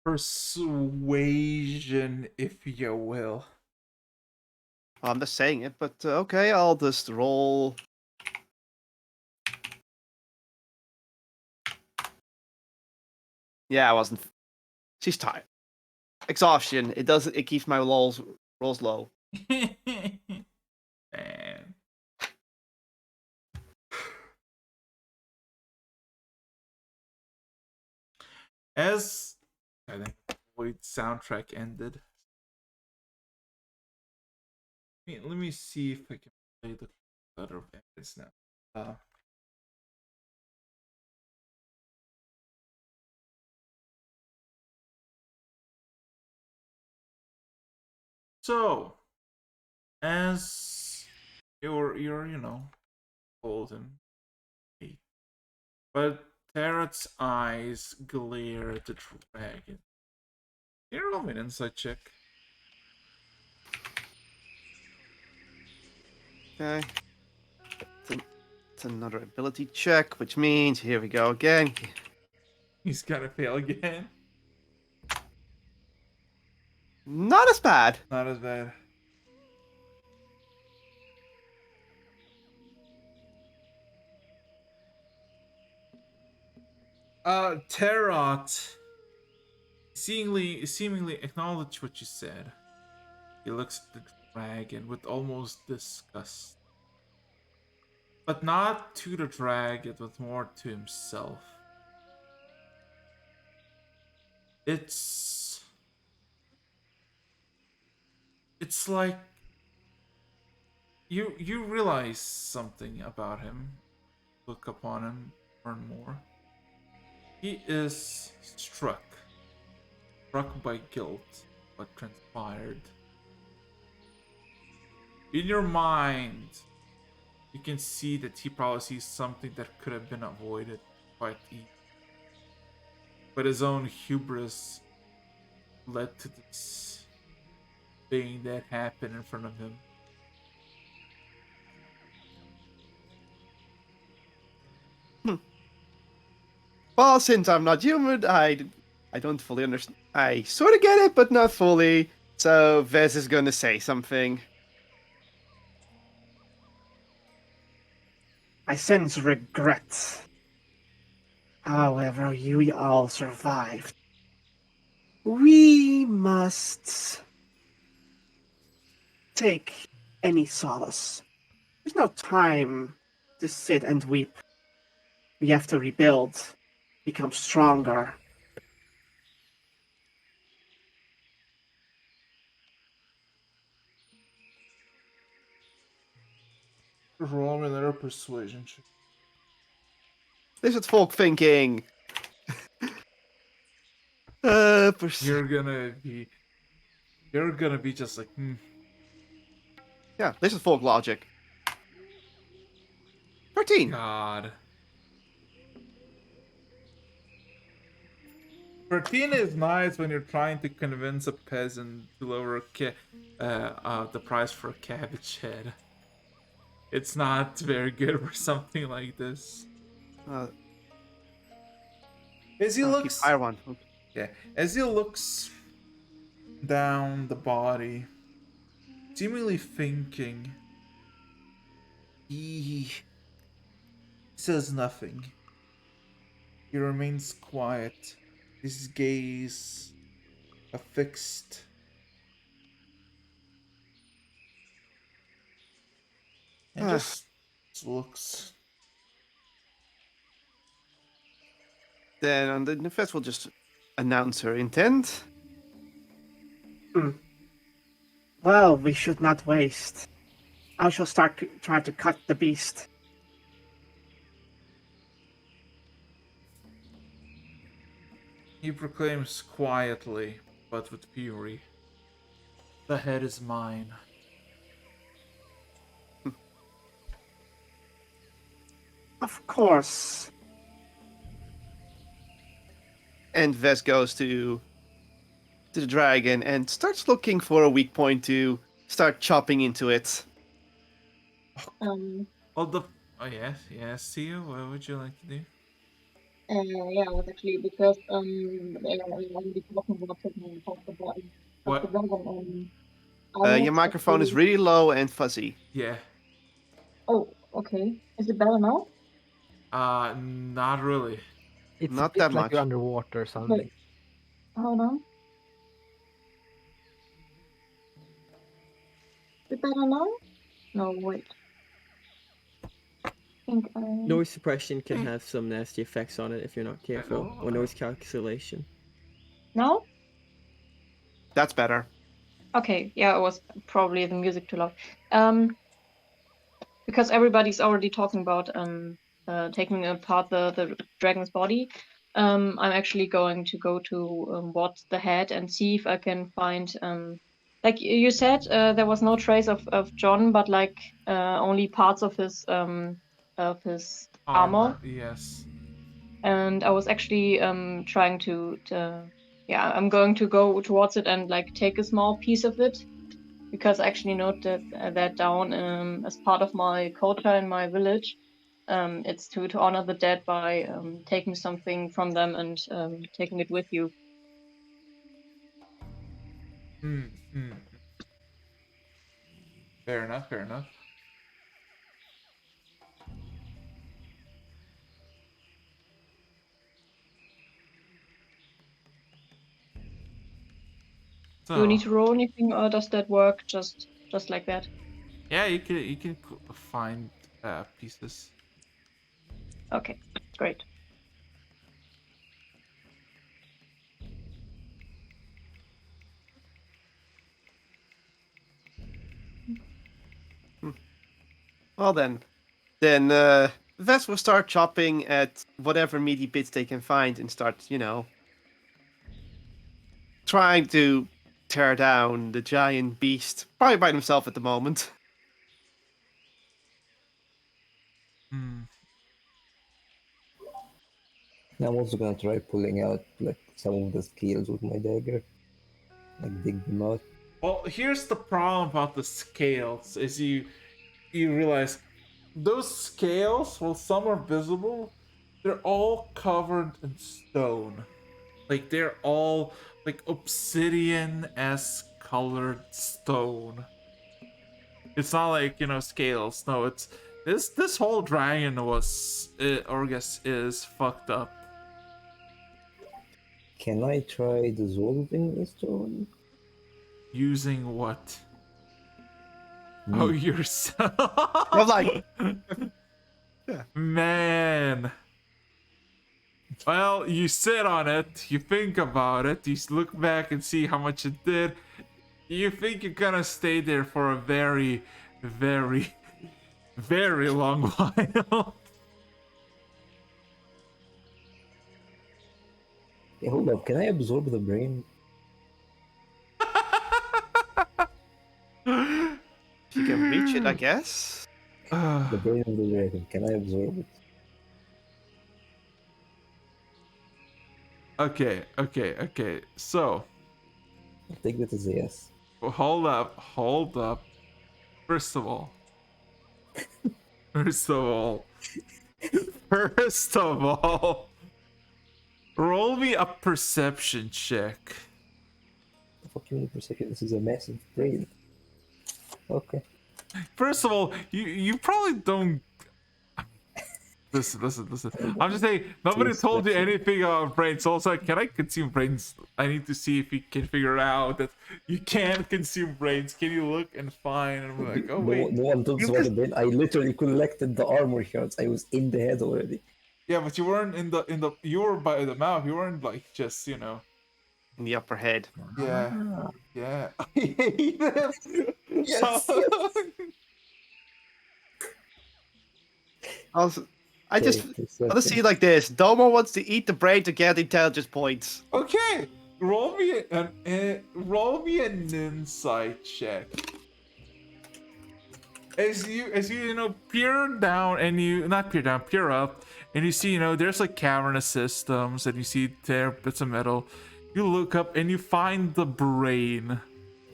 Persuasion, if you will. I'm just saying it, but okay, I'll just roll. Yeah, I wasn't. She's tired. Exhaustion. It keeps my rolls low. Man. As I think Void soundtrack ended. Let me see if I can play the better this now. So, as you're old and but Tarot's eyes glare at the dragon. Can you roll me an insight check? Okay. It's another ability check, which means here we go again. He's gonna fail again. Not as bad. Not as bad. Tarot seemingly acknowledged what you said. He looks at the dragon with almost disgust. But not to the dragon, but more to himself. It's like you realize something about him. Look upon him, learn more. He is struck by guilt, what transpired. In your mind, you can see that he probably sees something that could have been avoided quite easily. But his own hubris led to this thing that happened in front of him. Well, since I'm not human, I don't fully understand. I sort of get it, but not fully. So Vez is gonna say something. I sense regret. However, you all survived. We must take any solace. There's no time to sit and weep We have to rebuild, become stronger. Roll me another persuasion check. This is folk thinking. You're gonna be just like, Yeah, this is folk logic. 13. God. 13 is nice when you're trying to convince a peasant to lower the price for a cabbage head. It's not very good for something like this. As he looks, Fire one. Okay. yeah, as he looks down the body, seemingly thinking, he says nothing. He remains quiet, his gaze affixed. And just looks. Then the Nefes will just announce her intent. Well, we should not waste. I shall start trying to cut the beast. He proclaims quietly, but with fury, "The head is mine." Of course. And Ves goes to the dragon and starts looking for a weak point to start chopping into it. Oh yes, Theo, what would you like to do? Yeah, I was actually because I'm already talking about taking off the body. What? Your microphone is really low and fuzzy. Yeah. Oh, okay. Is it better now? Not really. It's Not a bit that like much. you're underwater sounding. Wait. Hold on. Is it better now? No, wait. I think Noise suppression can have some nasty effects on it if you're not careful, or noise cancellation. Now? That's better. Okay, yeah, it was probably the music too loud. Because everybody's already talking about taking apart the dragon's body. I'm actually going to go to What's the Head and see if I can find like you said, there was no trace of John, but like only parts of his armor. Yes. And I was actually trying to yeah, I'm going to go towards it and like take a small piece of it, because I actually noted that down as part of my culture in my village. It's to honor the dead by taking something from them and taking it with you. Fair enough, fair enough. So, Do you need to roll anything, or does that work just like that? yeah, you can find pieces. Okay, great. Well then Ves will start chopping at whatever meaty bits they can find and start, trying to tear down the giant beast, probably by himself at the moment. I'm also gonna try pulling out like some of the scales with my dagger, like dig them out. Well, here's the problem about the scales: is you realize those scales, while some are visible, they're all covered in stone. Like they're all like obsidian-esque colored stone. It's not like, scales. No, it's this whole dragon was Orgus is fucked up. Can I try dissolving the stone? Using what? Me. Yourself. I'm like, Man. Well, you sit on it, you think about it, you look back and see how much it did. You think you're gonna stay there for a very, very, very long while. Hey, hold up, can I absorb the brain? If you can reach it, I guess. The brain of the dragon, can I absorb it? Okay. So, I think that is a yes. hold up. First of all, roll me a perception check. Fuck you, per second. This is a massive brain. Okay. First of all, you probably don't. Listen. I'm just saying, nobody told you anything about brains. Also, can I consume brains? I need to see if you can figure out that you can consume brains. Can you look and find? And I'm like, oh wait. No one told us about the brain. I literally collected the armor shards. I was in the head already. Yeah, but you weren't in the. You were by the mouth. You weren't like just in the upper head. Yeah. Yeah. Yes. I just want to see it like this. Domo wants to eat the brain to get intelligence points. Okay, roll me an insight check. As you peer down and peer up, and you see there's like cavernous systems, and you see there bits of metal. You look up and you find the brain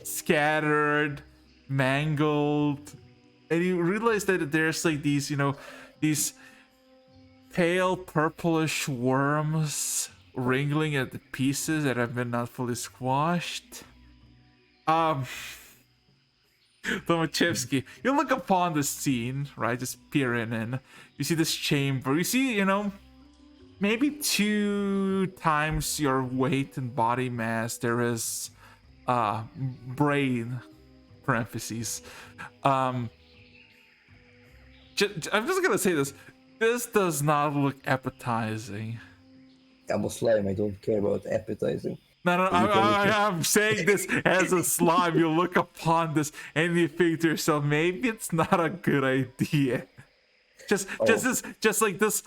scattered, mangled, and you realize that there's like these pale purplish worms wriggling at the pieces that have been not fully squashed. Tomachevsky, you look upon the scene, right? Just peering in. You see this chamber. You see, maybe 2 times your weight and body mass. There is brain, parentheses. I'm just gonna say this. This does not look appetizing. I'm a slime. I don't care about appetizing. No, I'm saying this as a slime. You look upon this and you think to yourself, maybe it's not a good idea. Just like this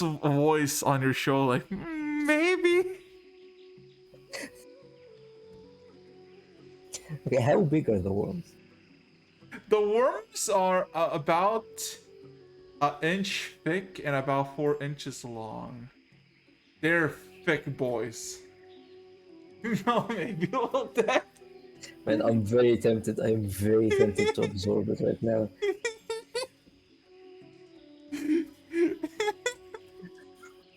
voice on your shoulder, like maybe. Okay, how big are the worms? The worms are about an inch thick and about 4 inches long. They're thick boys. No, maybe a little dead. Man, I'm very tempted. I'm very tempted to absorb it right now.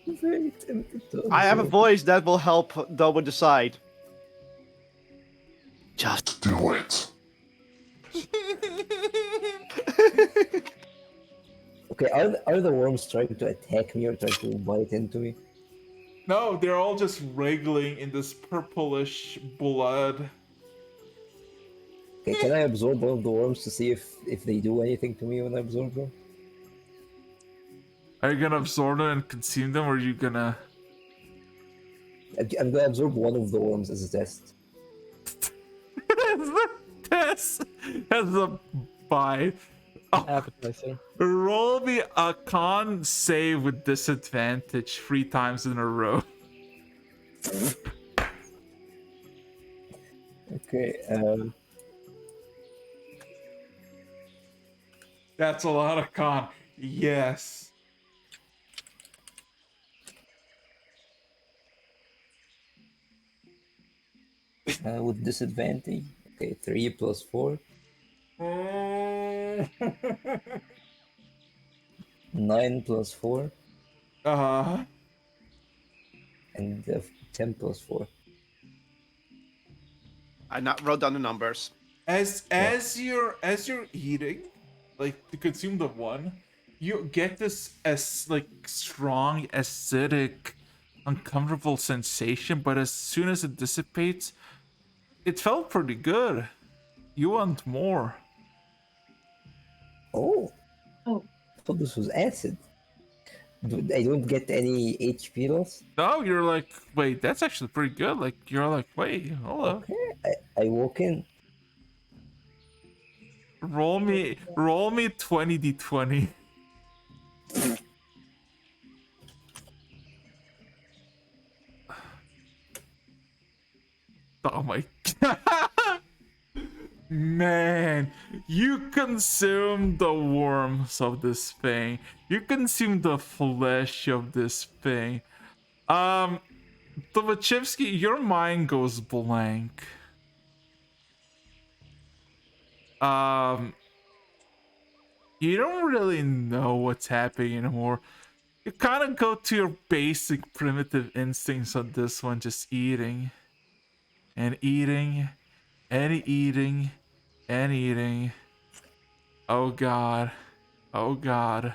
I'm very tempted to absorb. I have a voice that will help Domo decide. Just do it. Okay, are the worms trying to attack me or trying to bite into me? No, they're all just wriggling in this purplish blood. Okay, can I absorb one of the worms to see if they do anything to me when I absorb them? Are you gonna absorb them and consume them, or are you gonna... I'm gonna absorb one of the worms as a test. As a bite. Appetizer. Roll me a con save with disadvantage 3 times in a row. Okay, That's a lot of con. Yes. with disadvantage. Okay, 3 plus 4. 9 plus 4. Uh-huh. And 10 plus 4. I not wrote down the numbers. As you're eating, like to consume the one, you get this strong acidic, uncomfortable sensation, but as soon as it dissipates, it felt pretty good. You want more. Oh. Oh. I thought this was acid. I don't get any HP loss? No, you're like, wait, that's actually pretty good. Like, you're like, wait, hold up. Okay, I walk in. Roll me 20d20. Oh my god. Man, you consume the worms of this thing. You consume the flesh of this thing. Tovachevsky, your mind goes blank. You don't really know what's happening anymore. You kind of go to your basic primitive instincts on this one, just eating. And eating. And eating. And eating. Oh god. Oh god.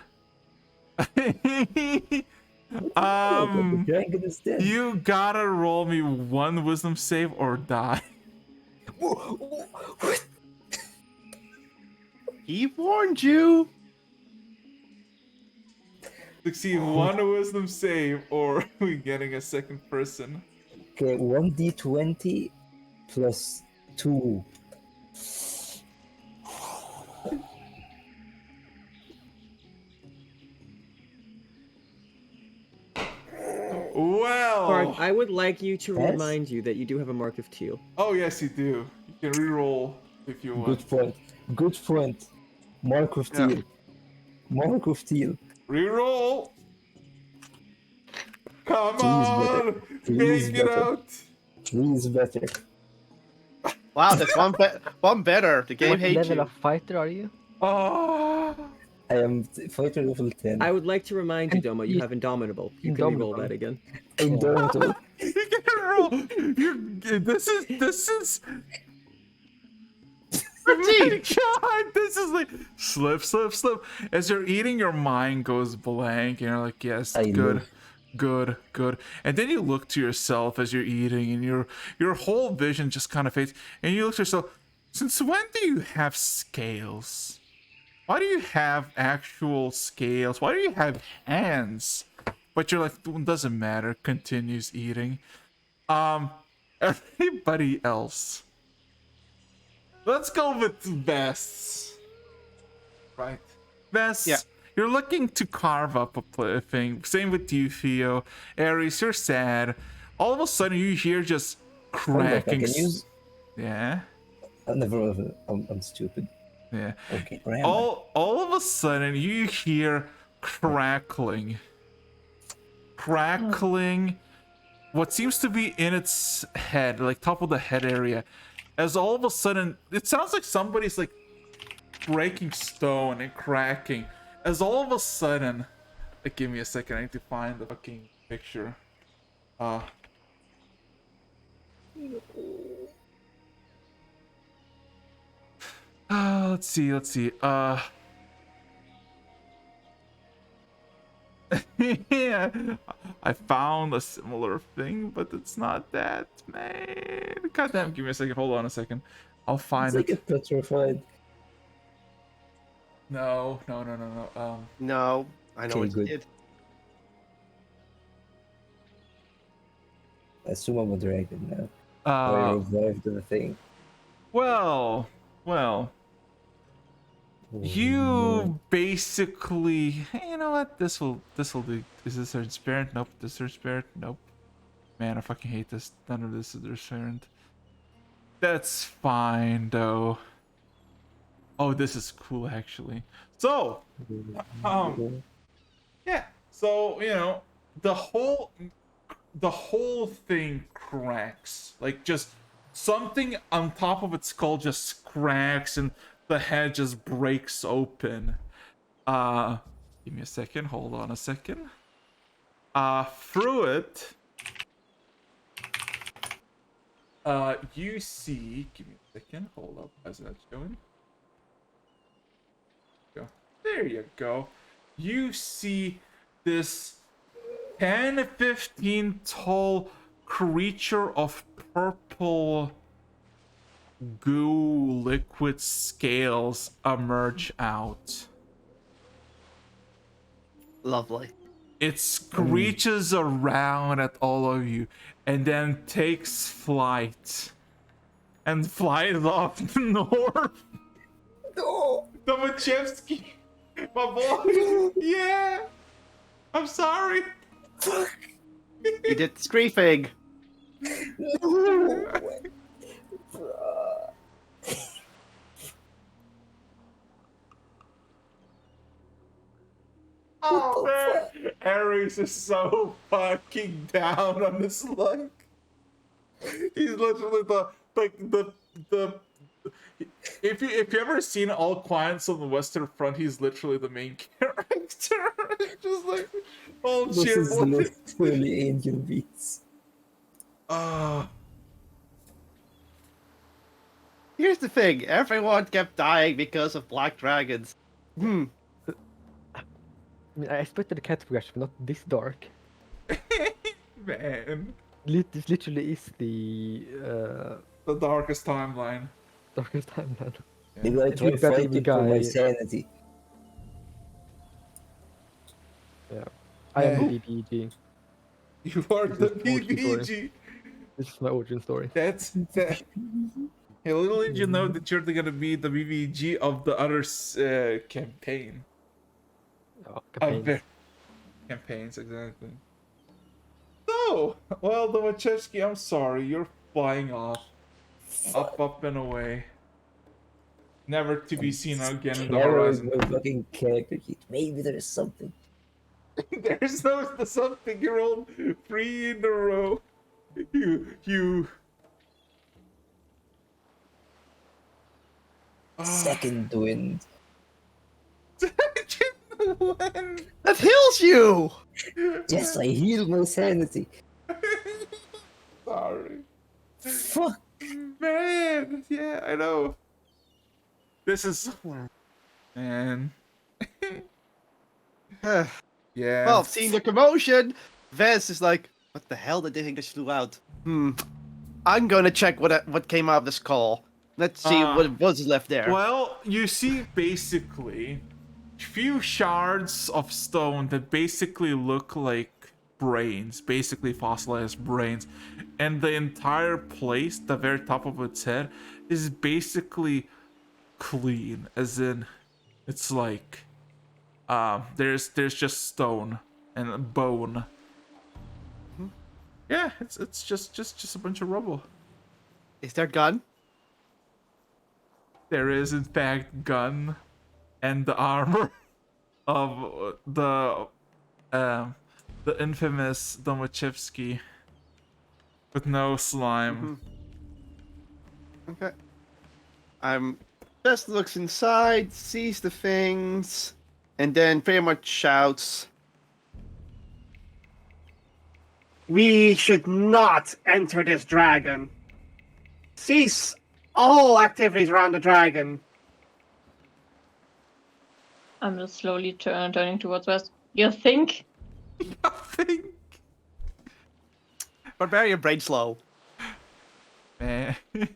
You gotta roll me one wisdom save or die. He warned you. Succeed one wisdom save or we getting a second person. Okay, 1d20 plus 2. Well, Bard, I would like you to remind you that you do have a Mark of Teal. Oh yes, you do. You can reroll if you want. Good point. Good point. Mark of Teal. Mark of Teal. Reroll. Come Please on, better. Please make it better. out. Please better. Wow, that's one better. The game What hates level you. of fighter are you? Oh. I am fighter level 10. I would like to remind you, Doma, you have Indomitable. You can Indomitable. re-roll that again. Indomitable. You can roll. This is. Oh my god, this is like slip. As you're eating, your mind goes blank, and you're like, yes, good. And then you look to yourself as you're eating, and your whole vision just kind of fades. And you look to yourself. Since when do you have scales? Why do you have actual scales? Why do you have hands? But you're like, it doesn't matter. Continues eating. Everybody else. Let's go with Vests. Right. Vests. Yeah. You're looking to carve up a thing. Same with you, Theo. Aries, you're sad. All of a sudden, you hear just cracking. Yeah. I'm stupid. Yeah. Okay. All of a sudden, you hear crackling. What seems to be in its head, like top of the head area. As all of a sudden, it sounds like somebody's like breaking stone and cracking. As all of a sudden, give me a second, I need to find the fucking picture. Let's see. Yeah, I found a similar thing, but it's not that, man. Goddamn, give me a second. Hold on a second. I'll find it. It's petrified. No. No, I know it's good. I assume I'm a dragon now. I revived the thing. Well. You basically, you know what? This will do. Is this transparent? Nope. This is transparent? Nope. Man, I fucking hate this. None of this is transparent. That's fine though. Oh, this is cool actually. So, yeah. So you know, the whole thing cracks. Like just something on top of its skull just cracks and the head just breaks open. Give me a second. Hold on a second. Through it, you see. Give me a second. Hold up. How's that showing? Go. There you go. You see this 10-15 tall creature of purple goo liquid scales emerge out. Lovely. It screeches around at all of you and then takes flight and flies off north. No. Domachevsky, my boy. Yeah. I'm sorry. Fuck. You did the screefing. No. Bruh. Oh man, Ares is so fucking down on this luck. He's literally the if you ever seen All Quiet on the Western Front, he's literally the main character. Just like all This is cheerful. literally Angel Beats. Here's the thing: everyone kept dying because of black dragons. I mean, I expected the cat progression, but not this dark. Man, This literally is the darkest timeline. darkest timeline. Maybe I try think that fighting evil for my guy- sanity. Yeah. I am Yeah. the BBG. You are the This is origin story. BBG. This is my origin story. That's that. Hey, little did you know that you're gonna be the BBG of the other campaign. Oh, campaigns. Campaigns, exactly. So, well, Domachevsky, I'm sorry, you're flying off. Up and away. Never to be seen again in the horizon. My fucking character sheet. Maybe there is something. There's no something, you're all 3 in a row. You. Second wind. When? That heals you. Yes, I healed my sanity. Sorry. Fuck. Man, yeah, I know. This is... Man. Yeah. Well, seeing the commotion, Vez is like, "What the hell did they think just flew out? I'm gonna check what came out of this call. Let's see what was left there." Well, you see basically few shards of stone that basically look like brains, basically fossilized brains. And the entire place, the very top of its head, is basically clean, as in it's like there's just stone and bone. Yeah, it's just a bunch of rubble. Is there gun? There is in fact gun and the armor of the infamous Domachevsky with no slime. Okay. Best looks inside, sees the things, and then pretty much shouts, We should not enter this dragon. Cease all activities around the dragon. I'm just slowly turning towards West. You think? Nothing. "Barbarian brain slow." Man. This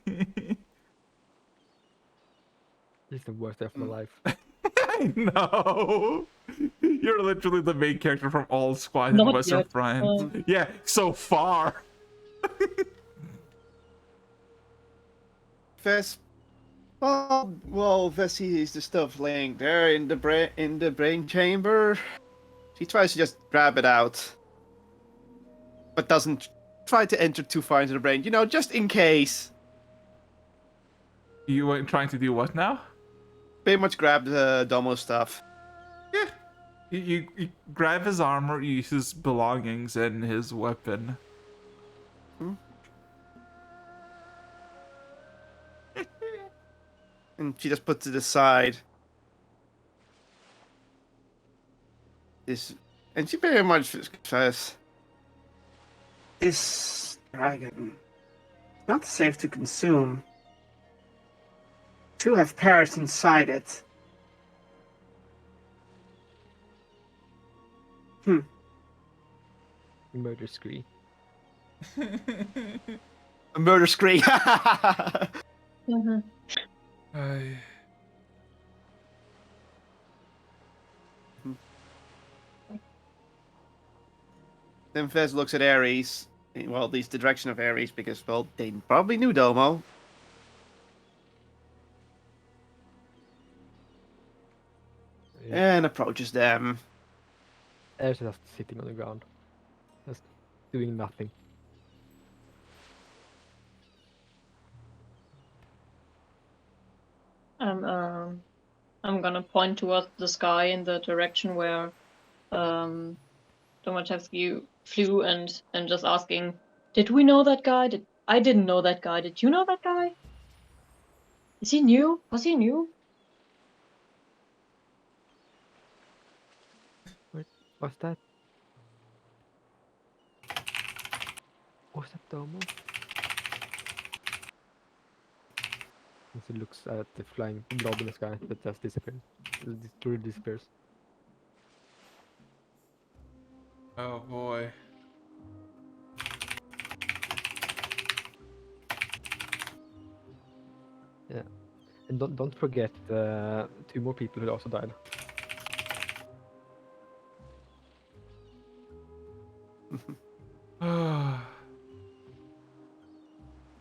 is the worst day of my life. I know. You're literally the main character from all squad in Not Western yet. Front. Yeah, so far. Vess, well, Vess sees the stuff laying there in the brain chamber. She tries to just grab it out, but doesn't try to enter too far into the brain. Just in case. You were trying to do what now? Pretty much grab the Domo stuff. Yeah. You grab his armor, you use his belongings and his weapon. And she just puts it aside. And she very much says, This dragon is not safe to consume. Two have perished inside it. Murder spree. a murder spree. Mm-hmm. Then Fez looks at Ares. Well, at least the direction of Ares, because, well, they probably knew Domo. Yeah. And approaches them. Ares is just sitting on the ground, just doing nothing. I'm gonna point towards the sky in the direction where Domachevsky flew and just asking, did we know that guy? I didn't know that guy. Did you know that guy? Is he new? Was he new? Wait, what's that? What's that Domo? As he looks at the flying blob in the sky that just disappears. It truly disappears. Oh boy. Yeah. And don't forget 2 more people who also died.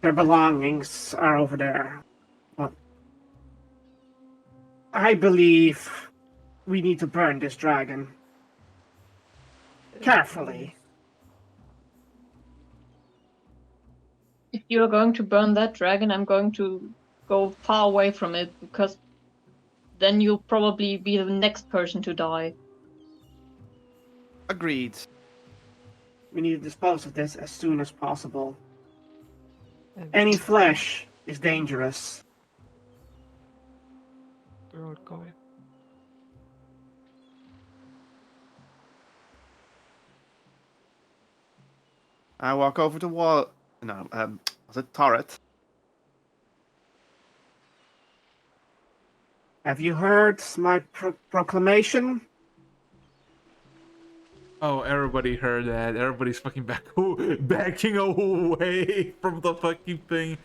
Their belongings are over there. But I believe we need to burn this dragon. Carefully. If you're going to burn that dragon, I'm going to go far away from it, because then you'll probably be the next person to die. Agreed. We need to dispose of this as soon as possible. Any flesh is dangerous. We're all going. I walk over to wall. No, was it turret? Have you heard my proclamation? Oh, everybody heard that. Everybody's fucking backing away from the fucking thing.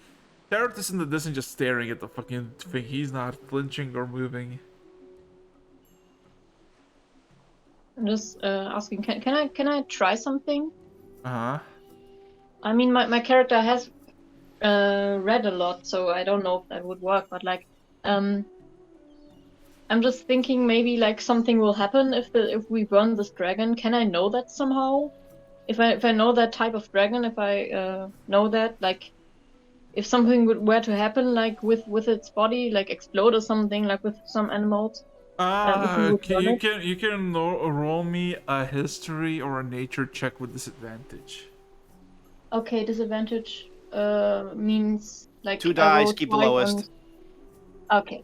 Tarot is in the distance just staring at the fucking thing. He's not flinching or moving. I'm just asking, can I try something? Uh-huh. I mean, my character has read a lot, so I don't know if that would work, but like, I'm just thinking maybe like something will happen if we burn this dragon. Can I know that somehow? If I know that type of dragon, if I know that, like, if something were to happen, like with its body, like explode or something, like with some animals. If we would burn it. You can roll me a history or a nature check with disadvantage. Okay, disadvantage means like 2 I dice, roll keep the twice lowest. Okay.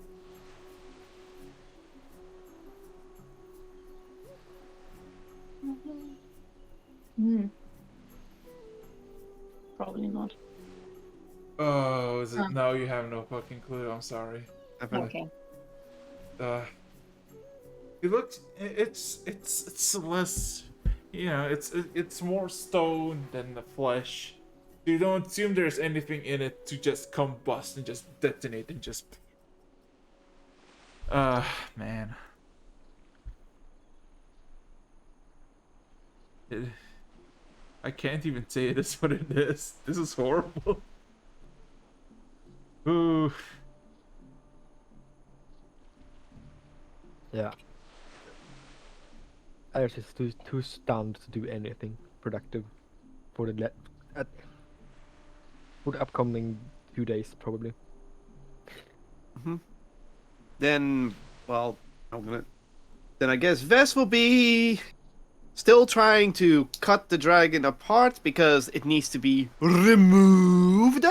Hmm. Probably not. Oh, is it? No, you have no fucking clue. I'm sorry. Okay. It looks. It's less. You know, it's more stone than the flesh. You don't assume there's anything in it to just combust and just detonate and just. Man. I can't even say it is what it is. This is horrible. Ooh. Yeah. Iris is too stunned to do anything productive for the upcoming 2 days, probably. Then, well, then I guess Vess will be still trying to cut the dragon apart because it needs to be removed.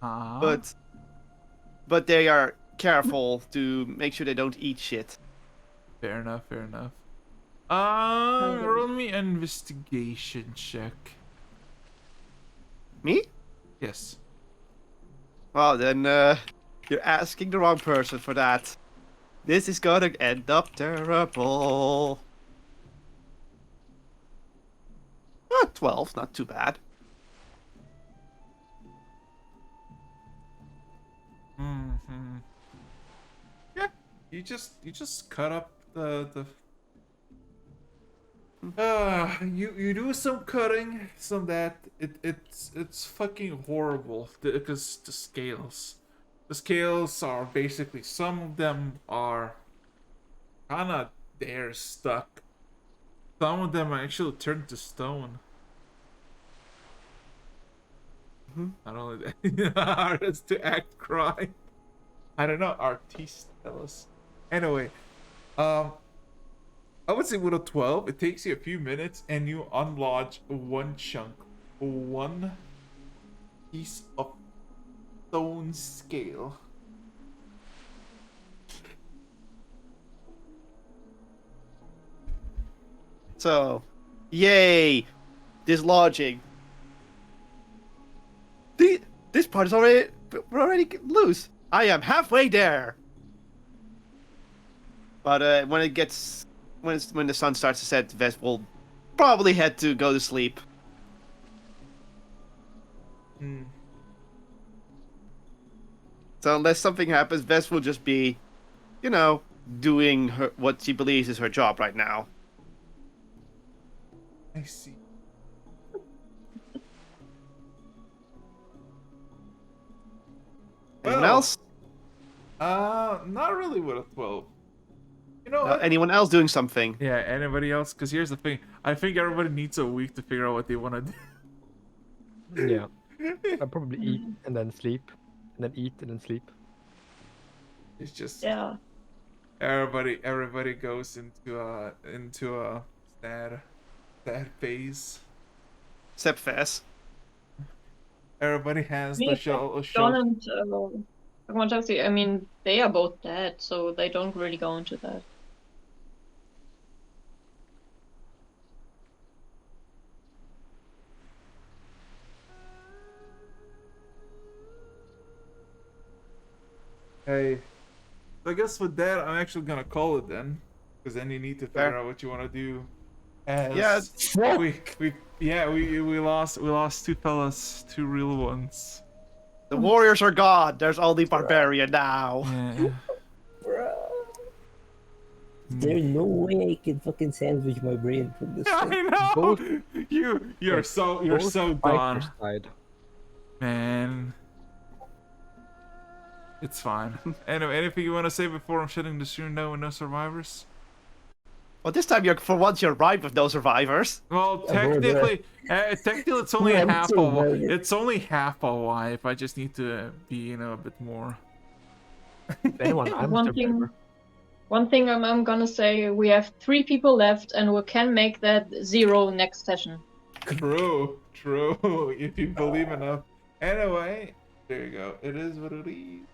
But they are careful to make sure they don't eat shit. Fair enough, fair enough. Roll me an investigation check. Me? Yes. Well, then, you're asking the wrong person for that. This is gonna end up terrible. 12, not too bad. Yeah, you just cut up the You do some cutting, some that. It's fucking horrible because the scales. The scales are basically, some of them are kind of there stuck. Some of them are actually turned to stone. Not only that, artists to act cry. I don't know, artists tell us. Anyway, I would say with a 12, it takes you a few minutes and you unlodge one chunk, one piece of stone scale. So, yay! Dislodging. This part is already... We're already loose. I am halfway there. But when it gets... When the sun starts to set, Vest will probably head to go to sleep. So unless something happens, Vest will just be, you know, doing what she believes is her job right now. I see. Anyone else? Not really with a 12. You know what? Anyone else doing something? Yeah, anybody else? Because here's the thing. I think everybody needs a week to figure out what they want to do. Yeah. I'll probably eat and then sleep, and then eat and then sleep. It's just everybody goes into a sad phase. Except Fess. Everybody has the show. John and I mean, they are both dead, so they don't really go into that. Hey, so I guess with that, I'm actually gonna call it then, because then you need to figure out what you want to do. As we lost two fellas, two real ones. The warriors are gone. There's only barbarian now. Yeah. There's no way I can fucking sandwich my brain from this. I know. You're so gone, man. It's fine. Anyway, anything you want to say before I'm shutting the stream down with no survivors? Well, this time you're right with no survivors. Well, technically it's only half a wipe. It's only half a wipe. I just need to be, a bit more. One thing I'm gonna say, we have 3 people left, and we can make that 0 next session. True. If you believe enough. Anyway, there you go. It is what it is.